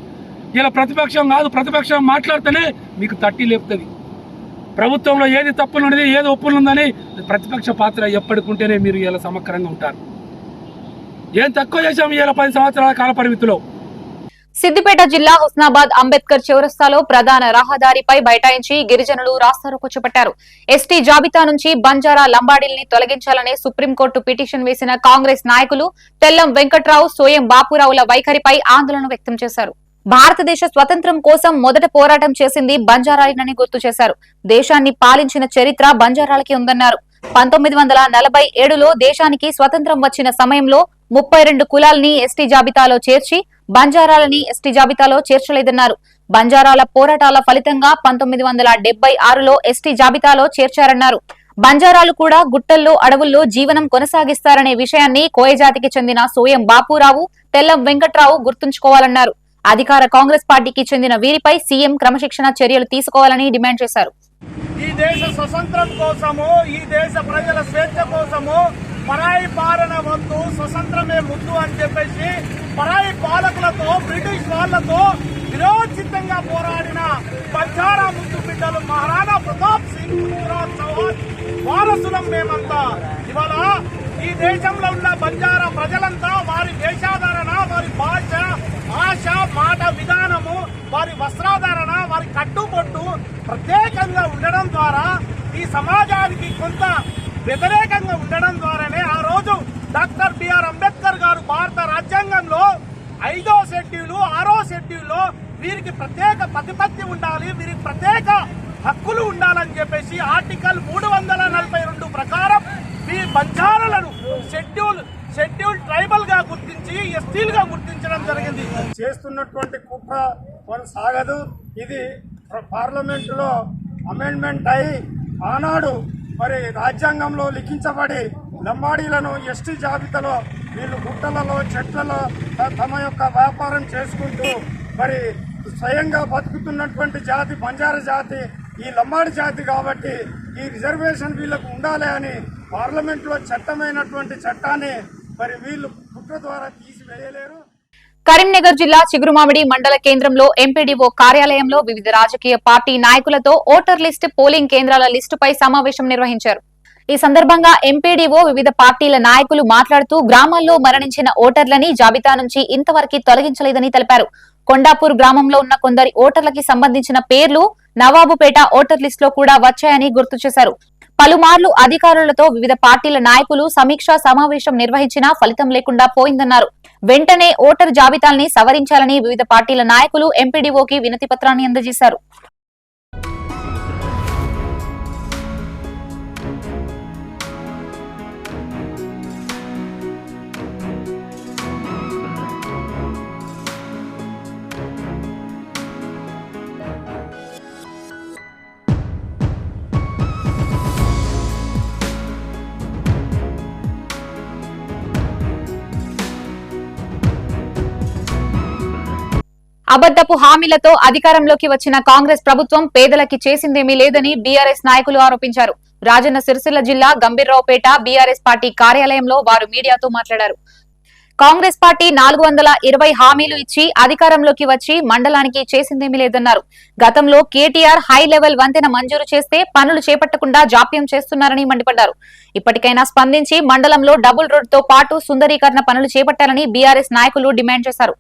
S12: ఇలా ప్రతిపక్షం కాదు, ప్రతిపక్షం మాట్లాడితేనే మీకు తట్టి లేపుతుంది. ప్రభుత్వంలో ఏది తప్పులు ఉన్నది, ఏది ఒప్పులు ఉందని ప్రతిపక్ష పాత్ర ఎప్పటికుంటేనే మీరు ఇలా సమగ్రంగా ఉంటారు. ఏం తక్కువ చేశాము ఇలా 10 సంవత్సరాల కాల పరిమితిలో.
S1: సిద్దిపేట జిల్లా హుస్నాబాద్ అంబేద్కర్ చౌరస్తాలో ప్రధాన రహదారిపై బైఠాయించి గిరిజనులు రాస్తారోకో చేపట్టారు. ఎస్టీ జాబితా నుంచి బంజారా లంబాడీల్ని తొలగించాలనే సుప్రీంకోర్టు పిటిషన్ వేసిన కాంగ్రెస్ నాయకులు తెల్లం వెంకట్రావు, సోయం బాపురావుల వైఖరిపై ఆందోళన వ్యక్తం చేశారు. భారతదేశ స్వతంత్రం కోసం మొదట పోరాటం చేసింది బంజారాలేనని గుర్తు చేశారు. దేశాన్ని పాలించిన చరిత్ర బంజారాలకి ఉందన్నారు. 1947లో దేశానికి స్వతంత్రం వచ్చిన సమయంలో 32 కులాల్ని ఎస్టీ జాబితాలో చేర్చి బంజారాలని ఎస్టీ జాబితాలో చేర్చలేదన్నారు. బంజారాల పోరాటాల ఫలితంగా 1976లో ఎస్టీ జాబితాలో చేర్చారన్నారు. బంజారాలు కూడా గుట్టల్లో, అడవుల్లో జీవనం కొనసాగిస్తారనే విషయాన్ని కోయజాతికి చెందిన సోయం బాపురావు, తెల్లం వెంకట్రావు గుర్తుంచుకోవాలన్నారు. అధికార కాంగ్రెస్ పార్టీకి చెందిన వీరిపై సీఎం క్రమశిక్షణ చర్యలు తీసుకోవాలని డిమాండ్ చేశారు.
S12: ఈ దేశ స్వతంత్రం కోసము, ఈ దేశ ప్రజల స్వేచ్ఛ కోసము పరాయి పాలన వద్దు, స్వతంత్రమే ముద్దు అని చెప్పేసి పరాయి పాలకులతో, బ్రిటిష్ వాళ్లతో విరోచితంగా పోరాడిన బంజారా ముద్దు బిడ్డలు మహారాణా ప్రతాప్ సింగ్, పృథ్వీరాజ్ చౌహాన్ వారసులం మేమంతా. ఇవాళ ఈ దేశంలో ఉన్న బంజారా ప్రజలంతా వారి వేషాధారణ, వారి భాష, ఆశ, మాట, విధానము, వారి వస్త్రాధారణ, వారి కట్టుబొట్టు ప్రత్యేకంగా ఉండడం ద్వారా ఈ సమాజానికి కొంత వ్యతిరేకంగా ఉండడం ద్వారానే ఆ రోజు డాక్టర్ బిఆర్ అంబేద్కర్ గారు భారత రాజ్యాంగంలో 5వ షెడ్యూలు, 6వ షెడ్యూల్లో వీరికి ప్రత్యేక ప్రతిపత్తి ఉండాలి, వీరికి ప్రత్యేక హక్కులు ఉండాలని చెప్పేసి ఆర్టికల్ 342 ప్రకారం ఈ బంజారాలను షెడ్యూల్ ట్రైబల్ గా గుర్తించి ఎస్టీలుగా గుర్తించడం జరిగింది.
S5: చేస్తున్నటువంటి కుట్ర కొనసాగదు. ఇది పార్లమెంటులో అమెండ్మెంట్ అయి ఆనాడు మరి రాజ్యాంగంలో లిఖించబడి లంబాడీలను ఎస్టీ జాబితాలో వీళ్ళు గుట్టలలో, చెట్లలో తమ యొక్క వ్యాపారం చేసుకుంటూ మరి స్వయంగా బతుకుతున్నటువంటి జాతి బంజారా జాతి, ఈ లంబాడి జాతి. కాబట్టి ఈ రిజర్వేషన్ వీళ్ళకు ఉండాలి అని పార్లమెంట్లో చట్టమైనటువంటి చట్టాన్ని మరి వీళ్ళు కుట్ర ద్వారా తీసివేయలేరు.
S1: కరీంనగర్ జిల్లా చిగురుమామిడి మండల కేంద్రంలో ఎంపీడీఓ కార్యాలయంలో వివిధ రాజకీయ పార్టీ నాయకులతో ఓటర్ లిస్ట్ పోలింగ్ కేంద్రాల లిస్టుపై సమావేశం నిర్వహించారు. ఈ సందర్భంగా ఎంపీడీఓ వివిధ పార్టీల నాయకులు మాట్లాడుతూ గ్రామాల్లో మరణించిన ఓటర్లని జాబితా నుంచి ఇంతవరకు తొలగించలేదని తెలిపారు. కొండాపూర్ గ్రామంలో ఉన్న కొందరి ఓటర్లకి సంబంధించిన పేర్లు నవాబుపేట ఓటర్ లిస్ట్ లో కూడా వచ్చాయని గుర్తు చేశారు. పలుమార్లు అధికారులతో వివిధ పార్టీల నాయకులు సమీక్షా సమావేశం నిర్వహించినా ఫలితం లేకుండా పోయిందన్నారు. వెంటనే ఓటర్ జాబితాల్ని సవరించాలని వివిధ పార్టీల నాయకులు ఎంపీడీఓకి వినతి పత్రాన్ని అందజేశారు. అబద్దపు హామీలతో అధికారంలోకి వచ్చిన కాంగ్రెస్ ప్రభుత్వం పేదలకి చేసిందేమీ లేదని బీఆర్ఎస్ నాయకులు ఆరోపించారు. రాజన్న సిరిసిల్ల జిల్లా గంభీర్రావుపేట బీఆర్ఎస్ పార్టీ కార్యాలయంలో వారు మీడియాతో మాట్లాడారు. కాంగ్రెస్ పార్టీ 420 హామీలు ఇచ్చి అధికారంలోకి వచ్చి మండలానికి చేసిందేమీ లేదన్నారు. గతంలో కేటీఆర్ హై లెవెల్ వంతెన మంజూరు చేస్తే పనులు చేపట్టకుండా జాప్యం చేస్తున్నారని మండిపడ్డారు. ఇప్పటికైనా స్పందించి మండలంలో డబుల్ రోడ్ తో పాటు సుందరీకరణ పనులు చేపట్టాలని బీఆర్ఎస్ నాయకులు డిమాండ్ చేశారు.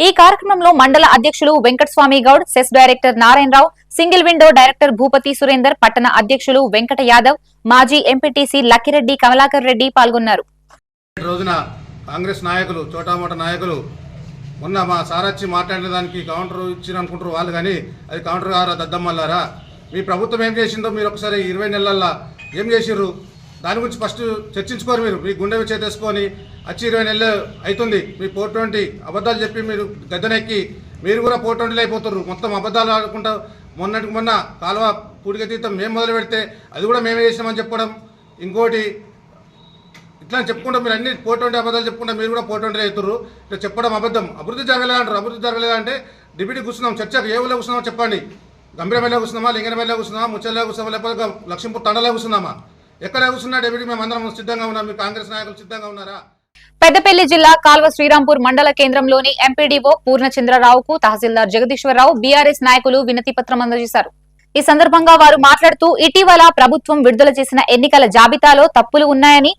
S1: ఈ కార్యక్రమంలో మండల అధ్యక్షులు Venkataswamy Goud, CESS director Narayana Rao, single window director Bhupathi Surender, పట్టణ అధ్యక్షులు వెంకట యాదవ్, మాజీ ఎంపీటీసీ లక్కిరెడ్డి, కమలాకర్ రెడ్డి పాల్గొన్నారు.
S11: కాంగ్రెస్ నాయకులు చోటామోటా నాయకులు మొన్న మా సారచ్చి మాట్లాడిన దానికి కౌంటర్ ఇచ్చిన అనుకుంటారు వాళ్ళు, కానీ అది కౌంటర్ గారా దద్దమ్మల్లారా? మీ ప్రభుత్వం ఏం చేసిందో మీరు ఒకసారి 20 నెలల్లో ఏం చేసిర్రు దాని గురించి ఫస్ట్ చర్చించుకోరు. మీరు మీ గుండె చేతేసుకొని వచ్చి 20 నెలలు అవుతుంది. మీ 420 అబద్ధాలు చెప్పి మీరు గద్దెనెక్కి మీరు కూడా 420 అయిపోతారు. మొత్తం అబద్ధాలు ఆడుకుంటా మొన్నటికి మొన్న కాలువ పూడిక తీర్థం మేము మొదలు పెడితే అది కూడా మేమే చేసినామని చెప్పడం, ఇంకోటి ఇట్లా చెప్పుకుంటా మీరు అన్ని 420 అబద్ధాలు చెప్పుకుంటా మీరు కూడా 420 అవుతారు. ఇట్లా చెప్పడం అబద్ధం. అభివృద్ధి జరగలేదు అంటారు. అభివృద్ధి జరగలేదంటే డిప్యూటీ కూర్చున్నాం, చర్చకు ఏ ఊళ్ళో కూర్చున్నామో చెప్పండి. గంభీరమేళ కూర్చున్నామా, లింగనమేళ కూర్చున్నామా, ముచ్చల్లో కూర్చున్నామా, లేకపోతే లక్ష్మీపూర్ తండలో కూర్చున్నామా? ఎక్కడ కూర్చున్నా డిప్యూటీ మేము అందరం సిద్ధంగా ఉన్నాం. మీరు కాంగ్రెస్ నాయకులు సిద్ధంగా ఉన్నారా?
S1: పెద్దపల్లి జిల్లా కాల్వ శ్రీరాంపూర్ మండల కేంద్రంలోని ఎంపీడీఓ పూర్ణచంద్రరావుకు తహసీల్దార్ జగదీశ్వరరావు, బీఆర్ఎస్ నాయకులు వినతి పత్రం అందజేశారు. ఈ సందర్భంగా వారు మాట్లాడుతూ ఇటీవల ప్రభుత్వం విడుదల చేసిన ఎన్నికల జాబితాలో తప్పులు ఉన్నాయని,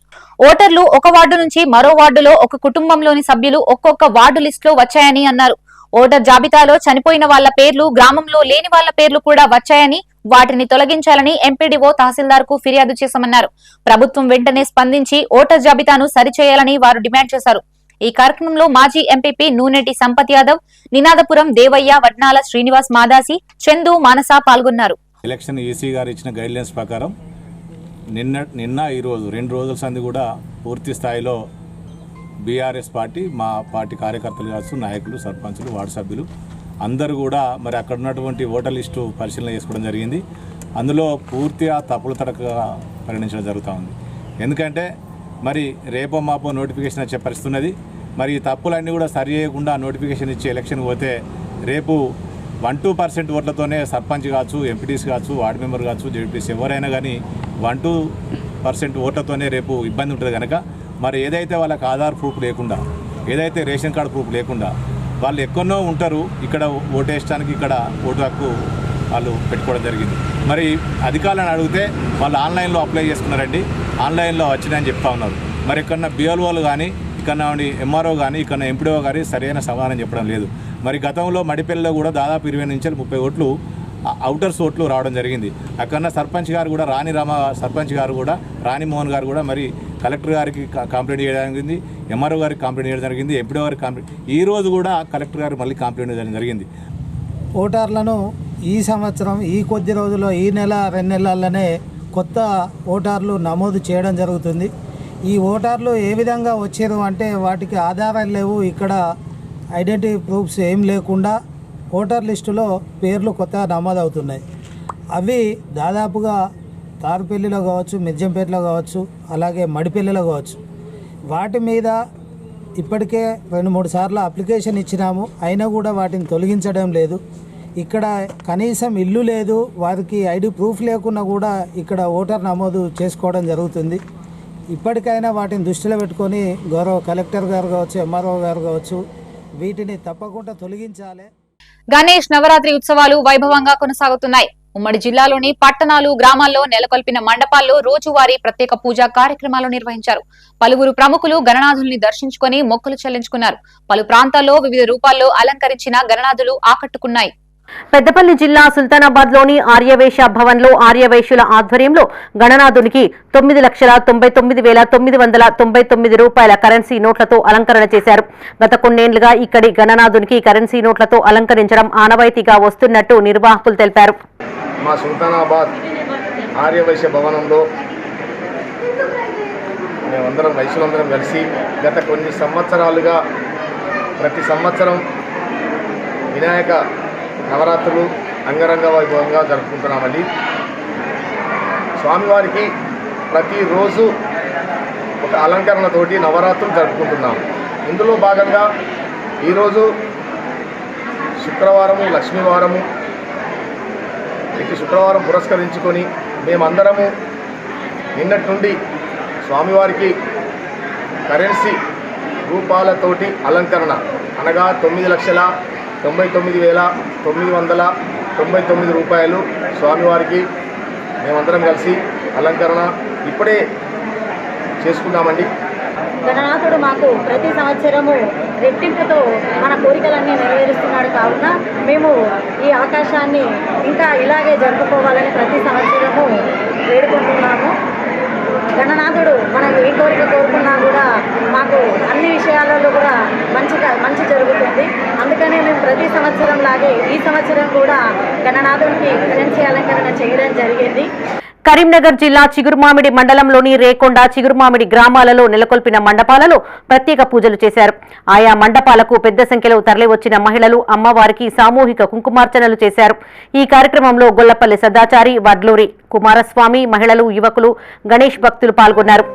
S1: ఓటర్లు ఒక వార్డు నుంచి మరో వార్డులో ఒక కుటుంబంలోని సభ్యులు ఒక్కొక్క వార్డు లిస్టులో వచ్చాయని అన్నారు. ఓటర్ జాబితాలో చనిపోయిన వాళ్ల పేర్లు, గ్రామంలో లేని వాళ్ల పేర్లు కూడా వచ్చాయని, వాటిని తొలగించాలని ఎంపీడీఓ తహసీల్దార్ కు ఫిర్యాదు చేశామన్నారు. ప్రభుత్వం వెంటనే స్పందించి ఓటర్ జాబితాను సరిచేయాలని వారు డిమాండ్ చేశారు. ఈ కార్యక్రమంలో మాజీ ఎంపీపీ నూనెటి సంపత్ యాదవ్, నినాదపురం దేవయ్య, వడ్నాల శ్రీనివాస్ మాదాసి, చందు, మానస పాల్గొన్నారు.
S13: ఎలక్షన్ ఈసీ గారు ఇచ్చిన గైడ్లైన్స్ ప్రకారం నిన్న ఈరోజు 2 రోజుల సంది కూడా పూర్తి స్థాయిలో బీఆర్ఎస్ పార్టీ, మా పార్టీ కార్యకర్తలు కావచ్చు, నాయకులు, సర్పంచులు, వార్డు సభ్యులు అందరూ కూడా మరి అక్కడ ఉన్నటువంటి ఓటర్ లిస్టు పరిశీలన చేసుకోవడం జరిగింది. అందులో పూర్తిగా తప్పులు తడకగా పరిగణించడం జరుగుతూ ఉంది. ఎందుకంటే మరి రేపో మాపో నోటిఫికేషన్ వచ్చే పరిస్థితి ఉన్నది. మరి ఈ తప్పులన్నీ కూడా సరి చేయకుండా నోటిఫికేషన్ ఇచ్చి ఎలక్షన్ పోతే రేపు 1-2% ఓట్లతోనే సర్పంచ్ కావచ్చు, ఎంపీటీసీ కావచ్చు, వార్డు మెంబర్ కావచ్చు, జెడ్పీటీసీ ఎవరైనా కానీ 1-2% ఓట్లతోనే రేపు ఇబ్బంది ఉంటుంది కనుక మరి ఏదైతే వాళ్ళకి ఆధార్ ప్రూఫ్ లేకుండా, ఏదైతే రేషన్ కార్డు ప్రూఫ్ లేకుండా వాళ్ళు ఎక్కడో ఉంటారు, ఇక్కడ ఓటేయడానికి ఇక్కడ ఓటు హక్కు వాళ్ళు పెట్టుకోవడం జరిగింది. మరి అధికారులను అడిగితే వాళ్ళు ఆన్లైన్లో అప్లై చేసుకున్నారండి, ఆన్లైన్లో వచ్చినాయని చెప్తా ఉన్నారు. మరి ఇక్కడ బిఎల్ఓలు కానీ, ఇక్కడ ఎంఆర్ఓ కానీ, ఇక్కడ ఎంపీడీఓ కానీ సరైన సమాధానం చెప్పడం లేదు. మరి గతంలో మడిపల్లిలో కూడా దాదాపు 20 నుంచి 30 ఓట్లు అవుటర్స్ ఓట్లు రావడం జరిగింది. అక్కడ సర్పంచ్ గారు కూడా సర్పంచ్ గారు కూడా రాణి మోహన్ గారు కూడా మరి కలెక్టర్ గారికి కంప్లైంట్ చేయడం జరిగింది, ఎంఆర్ఓ గారికి కంప్లైంట్ చేయడం జరిగింది, ఎంపీడీఓ గారికి కంప్లైంట్, ఈ రోజు కూడా కలెక్టర్ గారు మళ్ళీ కంప్లైంట్ చేయడం జరిగింది.
S8: ఓటర్లను ఈ సంవత్సరం ఈ కొద్ది రోజుల్లో ఈ నెల 2 నెలల్లోనే కొత్త ఓటర్లు నమోదు చేయడం జరుగుతుంది. ఈ ఓటర్లు ఏ విధంగా వచ్చారు అంటే వాటికి ఆధారాలు లేవు, ఇక్కడ ఐడెంటిటీ ప్రూఫ్స్ ఏం లేకుండా ఓటర్ లిస్టులో పేర్లు కొత్తగా నమోదవుతున్నాయి. అవి దాదాపుగా తారుపల్లిలో కావచ్చు, మిర్జంపేటలో కావచ్చు, అలాగే మడిపల్లిలో కావచ్చు. వాటి మీద ఇప్పటికే 2-3 సార్లు అప్లికేషన్ ఇచ్చినాము, అయినా కూడా వాటిని తొలగించడం లేదు. ఇక్కడ కనీసం ఇల్లు లేదు, వారికి ఐడి ప్రూఫ్ లేకున్నా కూడా ఇక్కడ ఓటర్ నమోదు చేసుకోవడం జరుగుతుంది. ఇప్పటికైనా వాటిని దృష్టిలో పెట్టుకొని గౌరవ కలెక్టర్ గారు కావచ్చు, ఎంఆర్ఓ గారు కావచ్చు, వీటిని తప్పకుండా తొలగించాలి.
S1: గణేష్ నవరాత్రి ఉత్సవాలు వైభవంగా కొనసాగుతున్నాయి. ఉమ్మడి జిల్లాలోని పట్టణాలు, గ్రామాల్లో నెలకొల్పిన మండపాల్లో రోజువారీ ప్రత్యేక పూజా కార్యక్రమాలు నిర్వహించారు. పలువురు ప్రముఖులు గణనాథుల్ని దర్శించుకుని మొక్కులు చెల్లించుకున్నారు. పలు ప్రాంతాల్లో వివిధ రూపాల్లో అలంకరించిన గణనాథులు ఆకట్టుకున్నాయి.
S14: పెద్దపల్లి జిల్లా సుల్తానాబాద్ లోని ఆర్యవేశ భవన్ లో ఆర్యవేశుల ఆధ్వర్యంలో గణనాథునికి 9,99,999 రూపాయల కరెన్సీ నోట్లతో అలంకరణ చేశారు. గత కొన్నేళ్లుగా ఇక్కడి గణనాథునికి కరెన్సీ నోట్లతో అలంకరించడం ఆనవాయితీగా వస్తున్నట్టు నిర్వాహకులు తెలిపారు.
S15: మా సుల్తానాబాద్ ఆర్యవైశ్య భవనంలో మేమందరం వైశ్యులందరం కలిసి గత కొన్ని సంవత్సరాలుగా ప్రతి సంవత్సరం వినాయక నవరాత్రులు అంగరంగ వైభవంగా జరుపుకుంటున్నామండి. స్వామివారికి ప్రతిరోజు ఒక అలంకరణతోటి నవరాత్రులు జరుపుకుంటున్నాం. ఇందులో భాగంగా ఈరోజు శుక్రవారము లక్ష్మీవారము, ప్రతి శుక్రవారం పురస్కరించుకొని మేమందరము నిన్నటి నుండి స్వామివారికి కరెన్సీ రూపాలతోటి అలంకరణ అనగా 9,99,999 రూపాయలు స్వామివారికి మేమందరం కలిసి అలంకరణ ఇప్పుడే చేసుకున్నామండి.
S16: గణనాథుడు మాకు ప్రతి సంవత్సరము రెట్టింపుతో మన కోరికలన్నీ నెరవేరుస్తున్నాడు. కావున మేము ఈ అవకాశాన్ని ఇంకా ఇలాగే జరుపుకోవాలని ప్రతి సంవత్సరము వేడుకుంటున్నాము. గణనాథుడు మనం ఏ కోరిక కోరుకున్నా కూడా మాకు అన్ని విషయాలలో కూడా మంచి జరుగుతుంది. అందుకనే మేము ప్రతి సంవత్సరం లాగే ఈ సంవత్సరం కూడా గణనాథుడికి కరెన్సీ అలంకరణ చేయడం జరిగింది.
S14: కరీంనగర్ జిల్లా చిగురుమామిడి మండలంలోని రేకొండ, చిగురుమామిడి గ్రామాలలో నెలకొల్పిన మండపాలలో ప్రత్యేక పూజలు చేశారు. ఆయా మండపాలకు పెద్ద సంఖ్యలో తరలివచ్చిన మహిళలు అమ్మవారికి సామూహిక కుంకుమార్చనలు చేశారు. ఈ కార్యక్రమంలో గొల్లపల్లి సదాచారి, వడ్లూరి కుమారస్వామి, మహిళలు, యువకులు, గణేష్ భక్తులు పాల్గొన్నారు.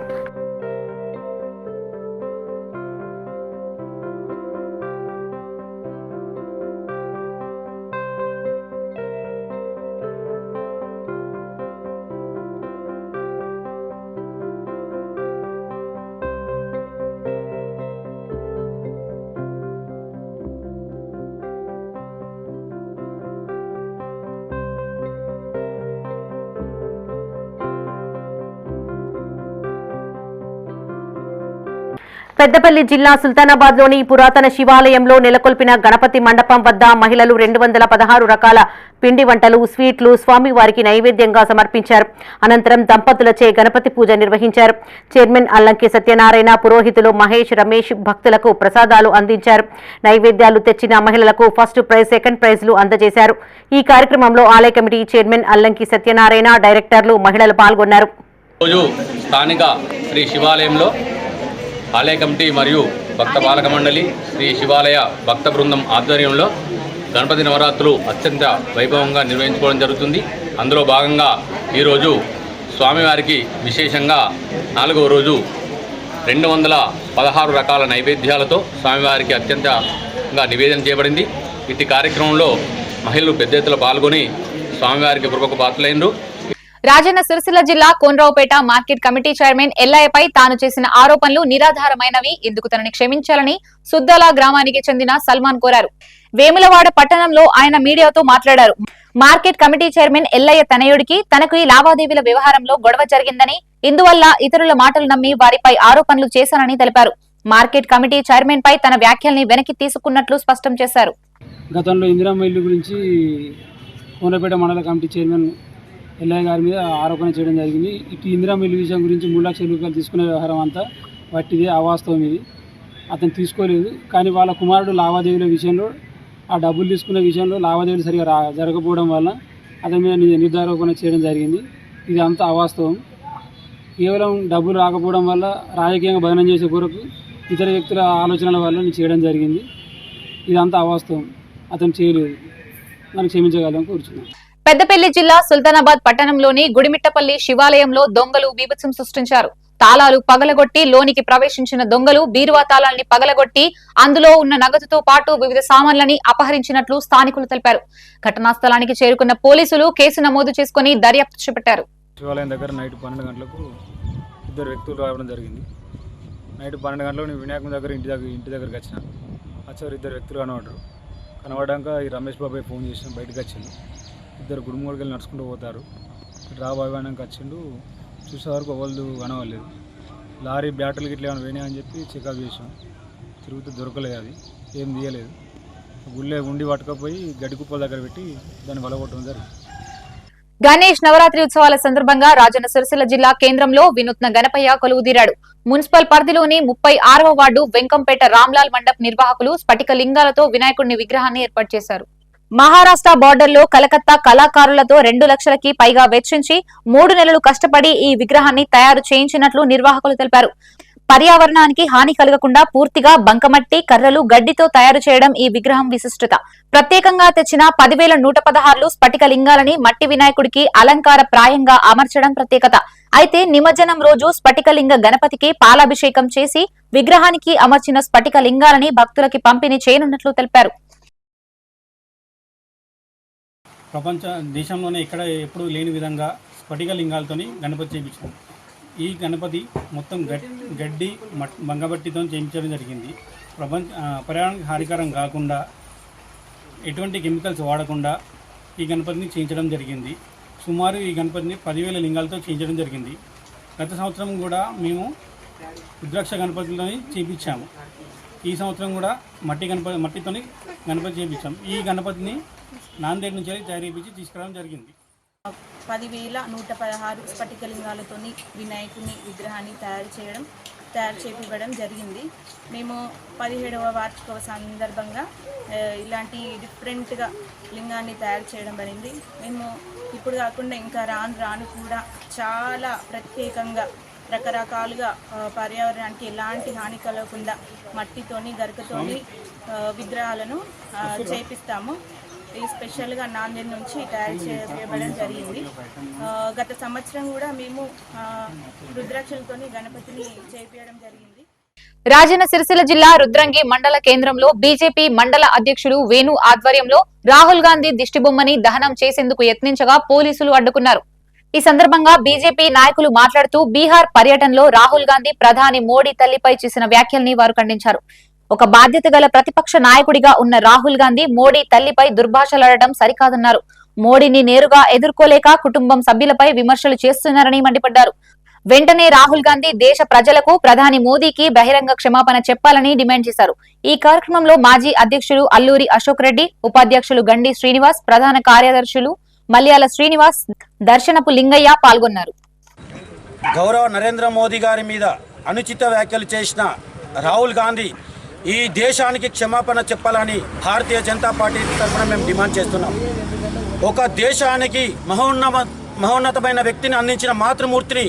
S14: పెద్దపల్లి జిల్లా సుల్తానాబాద్ లోని పురాతన శివాలయంలో నెలకొల్పిన గణపతి మండపం వద్ద మహిళలు 216 రకాల పిండి వంటలు, స్వీట్లు స్వామివారికి నైవేద్యంగా సమర్పించారు. అనంతరం దంపతులచే గణపతి పూజ నిర్వహించారు. చైర్మన్ అల్లంకి సత్యనారాయణ, పురోహితులు మహేష్, రమేష్ భక్తులకు ప్రసాదాలు అందించారు. నైవేద్యాలు తెచ్చిన మహిళలకు ఫస్ట్ ప్రైజ్, సెకండ్ ప్రైజ్లు అందజేశారు. ఈ కార్యక్రమంలో ఆలయ కమిటీ చైర్మన్ అల్లంకి సత్యనారాయణ, డైరెక్టర్లు, మహిళలు పాల్గొన్నారు.
S17: స్థానిక శ్రీ శివాలయంలో ఆలయ కమిటీ మరియు భక్త పాలక మండలి, శ్రీ శివాలయ భక్త బృందం ఆధ్వర్యంలో గణపతి నవరాత్రులు అత్యంత వైభవంగా నిర్వహించుకోవడం జరుగుతుంది. అందులో భాగంగా ఈరోజు స్వామివారికి విశేషంగా 4వ రోజు 216 రకాల నైవేద్యాలతో స్వామివారికి అత్యంతంగా నివేదన చేయబడింది. ఇట్టి కార్యక్రమంలో మహిళలు పెద్ద ఎత్తున పాల్గొని స్వామివారికి కృపకు పాత్రలైనరు.
S1: రాజన్న సిరిసిల్ల జిల్లా కోనరావుపేట మార్కెట్ కమిటీ చైర్మన్ ఎల్లయ్యపై తాను చేసిన ఆరోపణలు నిరాధారమైనవి, ఇందుకు తనని క్షమించాలని సుద్దాల గ్రామానికి చెందిన సల్మాన్ కోరారు. వేములవాడ పట్టణంలో ఆయన మీడియాతో మాట్లాడారు. మార్కెట్ కమిటీ చైర్మన్ ఎల్లయ్య తనయుడికి తనకు ఈ లావాదేవీల వ్యవహారంలో గొడవ జరిగిందని, ఇందువల్ల ఇతరుల మాటలు నమ్మి వారిపై ఆరోపణలు చేశానని తెలిపారు. మార్కెట్ కమిటీ చైర్మన్ పై తన వ్యాఖ్యల్ని వెనక్కి తీసుకున్నట్లు స్పష్టం చేశారు.
S6: గతంలో ఇందిరమ్మ ఇల్లు గురించి కోనరావుపేట మండల కమిటీ చైర్మన్ ఎల్లయ్య గారి మీద ఆరోపణ చేయడం జరిగింది. ఇటు ఇందిరమ్మ ఇల్లు విషయం గురించి 3 లక్షల రూపాయలు తీసుకునే వ్యవహారం అంతా వట్టిదే, అవాస్తవం. ఇది అతను తీసుకోలేదు. కానీ వాళ్ళ కుమారుడు లావాదేవీల విషయంలో, ఆ డబ్బులు తీసుకునే విషయంలో లావాదేవీలు సరిగా జరగకపోవడం వల్ల అతని మీద నిర్ధారోపణ చేయడం జరిగింది. ఇది అంతా అవాస్తవం. కేవలం డబ్బులు రాకపోవడం వల్ల రాజకీయంగా బదనం చేసే కొరకు ఇతర వ్యక్తుల ఆలోచనల వల్ల నేను చేయడం జరిగింది. ఇదంతా అవాస్తవం. అతను చేయలేదు. మనం క్షమించగలం కూర్చున్నాం.
S1: పెద్దపల్లి జిల్లా సుల్తానాబాద్ పట్టణంలోని గుడిమిట్టపల్లి శివాలయంలో దొంగలు బీభత్సం సృష్టించారు. తాళాలు పగలగొట్టి లోనికి ప్రవేశించిన దొంగలు బీరువా తాళాల్ని పగలగొట్టి అందులో ఉన్న నగదుతో పాటు వివిధ సామాన్లని అపహరించినట్లు స్థానికులు తెలిపారు. ఘటనా స్థలానికి చేరుకున్న పోలీసులు కేసు నమోదు చేసుకుని దర్యాప్తు చేపట్టారు.
S6: శివాలయం దగ్గర నైట్ 12 గంటలకు 2 వ్యక్తులు రావడం జరిగింది. నైట్ 12 గంటలకు నేను వినాయకుని దగ్గర ఇంటి దగ్గరికి వచ్చిన.
S18: వచ్చారు 2 వ్యక్తులు కనబడ్డాక ఈ రమేష్ బాబాయ్ ఫోన్ చేసిన బయటకు వచ్చిండు. 2 గుడుమూడికి వెళ్ళి నడుచుకుంటూ పోతారు. రాబాయ్ అన్నాక వచ్చిండు. చూసే వరకు వాళ్ళు కనవలేదు. లారీ బ్యాటరీలు గిట్ల ఏమైనా పోయినాయని చెప్పి చెకప్ చేసాం. తిరుగుతూ దొరకలేదు, అది ఏం తీయలేదు. గుళ్ళే ఉండి పట్టుకపోయి గడ్డి కుప్పల దగ్గర పెట్టి దాన్ని వలగొట్టడం జరిగింది.
S1: గణేష్ నవరాత్రి ఉత్సవాల సందర్భంగా రాజన్న సిరిసిల్ల జిల్లా కేంద్రంలో వినూత్న గణపయ్య కొలువుదీరాడు. మున్సిపల్ పరిధిలోని 36వ వార్డు వెంకంపేట రామ్లాల్ మండప్ నిర్వాహకులు స్ఫటిక లింగాలతో వినాయకుడిని విగ్రహాన్ని ఏర్పాటు చేశారు. మహారాష్ట్ర బార్డర్లో కలకత్తా కళాకారులతో 2 లక్షలకి పైగా వెచ్చించి 3 నెలలు కష్టపడి ఈ విగ్రహాన్ని తయారు చేయించినట్లు నిర్వాహకులు తెలిపారు. పర్యావరణానికి హాని కలగకుండా పూర్తిగా బంకమట్టి, కర్రలు, గడ్డితో తయారు చేయడం ఈ విగ్రహం విశిష్టత. ప్రత్యేకంగా తెచ్చిన 10,116 స్ఫటిక లింగాలని మట్టి వినాయకుడికి అలంకార ప్రాయంగా అమర్చడం ప్రత్యేకత. అయితే నిమజ్జనం రోజు స్ఫటికలింగ గణపతికి పాలాభిషేకం చేసి విగ్రహానికి అమర్చిన స్ఫటిక లింగాలని భక్తులకి పంపిణీ చేయనున్నట్లు తెలిపారు.
S19: ప్రపంచ దేశంలోనే ఇక్కడ ఎప్పుడు లేని విధంగా స్ఫటిక లింగాలతోని గణపతి చేయించాం. ఈ గణపతి మొత్తం గడ్డి బంగబట్టితో చేయించడం జరిగింది. పర్యావరణానికి హానికరం కాకుండా, ఎటువంటి కెమికల్స్ వాడకుండా ఈ గణపతిని చేయించడం జరిగింది. సుమారు ఈ గణపతిని 10,000 లింగాలతో చేయించడం జరిగింది. గత సంవత్సరం కూడా మేము రుద్రాక్ష గణపతితోని చేయించాము. ఈ సంవత్సరం కూడా మట్టితోని గణపతి చేయించాం. ఈ గణపతిని నాందేడ్ నుంచి తయారు చేయించి తీసుకురావడం జరిగింది.
S20: 10,116 స్ఫటికలింగాలతో వినాయకుని విగ్రహాన్ని తయారు చేపివ్వడం జరిగింది. మేము 17వ వార్షిక సందర్భంగా ఇలాంటి డిఫరెంట్గా లింగాన్ని తయారు చేయడం జరిగింది. మేము ఇప్పుడు కాకుండా ఇంకా రాను కూడా చాలా ప్రత్యేకంగా రకరకాలుగా పర్యావరణానికి ఎలాంటి హాని కలగకుండా మట్టితోని, గరకతోని విగ్రహాలను చేపిస్తాము. ఈ స్పెషల్గా నాందేడ్ నుంచి తయారు చేయబడడం జరిగింది. గత సంవత్సరం కూడా మేము రుద్రాక్షలతోని గణపతిని చేపించడం జరిగింది.
S1: రాజన్న సిరిసిల్ల జిల్లా రుద్రంగి మండల కేంద్రంలో బీజేపీ మండల అధ్యక్షుడు వేణు ఆధ్వర్యంలో రాహుల్ గాంధీ దిష్టిబొమ్మని దహనం చేసేందుకు యత్నించగా పోలీసులు అడ్డుకున్నారు. ఈ సందర్భంగా బీజేపీ నాయకులు మాట్లాడుతూ బీహార్ పర్యటనలో రాహుల్ గాంధీ ప్రధాని మోడీ తల్లిపై చేసిన వ్యాఖ్యల్ని వారు ఖండించారు. ఒక బాధ్యత గల ప్రతిపక్ష నాయకుడిగా ఉన్న రాహుల్ గాంధీ మోడీ తల్లిపై దుర్భాషలాడడం సరికాదన్నారు. మోడీని నేరుగా ఎదుర్కోలేక కుటుంబం సభ్యులపై విమర్శలు చేస్తున్నారని మండిపడ్డారు. వెంటనే రాహుల్ గాంధీ దేశ ప్రజలకు, ప్రధాని మోదీకి బహిరంగ క్షమాపణ చెప్పాలని డిమాండ్ చేశారు. ఈ కార్యక్రమంలో మాజీ అధ్యక్షులు అల్లూరి అశోక్ రెడ్డి, ఉపాధ్యక్షులు గండి శ్రీనివాస్, ప్రధాన కార్యదర్శులు మల్యాల శ్రీనివాస్, దర్శనపు లింగయ్య పాల్గొన్నారు.
S21: గౌరవ నరేంద్ర మోదీ గారి మీద అనుచిత వ్యాఖ్యలు చేసిన రాహుల్ గాంధీ ఈ దేశానికి క్షమాపణ చెప్పాలని భారతీయ జనతా పార్టీ తరఫున మేము డిమాండ్ చేస్తున్నాం. ఒక దేశానికి మహోన్నతమైన వ్యక్తిని అందించిన మాతృమూర్తిని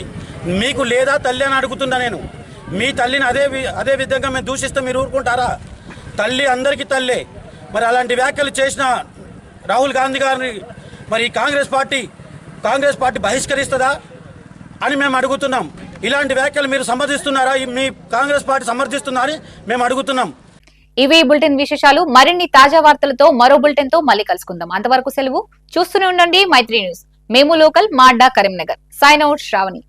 S21: మీకు లేదా తల్లి అని అడుగుతున్నా నేను. మీ తల్లిని అదే విధంగా మేము దూషిస్తే మీరు ఊరుకుంటారా? తల్లి అందరికీ తల్లే. మరి అలాంటి వ్యాఖ్యలు చేసిన రాహుల్ గాంధీ గారిని మరి కాంగ్రెస్ పార్టీ బహిష్కరిస్తుందా అని మేము అడుగుతున్నాం. ఇలాంటి వ్యాఖ్యలు మీరు సమర్థిస్తున్నారా? మీ కాంగ్రెస్ పార్టీ సమర్థిస్తున్నారని మేము అడుగుతున్నాం.
S1: ఇవి బులెటిన్ విశేషాలు. మరిన్ని తాజా వార్తలతో మరో బులెటిన్ తో మళ్ళీ కలుసుకుందాం. అంతవరకు సెలవు. చూస్తూనే ఉండండి మైత్రి న్యూస్. మేము లోకల్, మా అడ్డా కరీంనగర్. Sign out Shravani.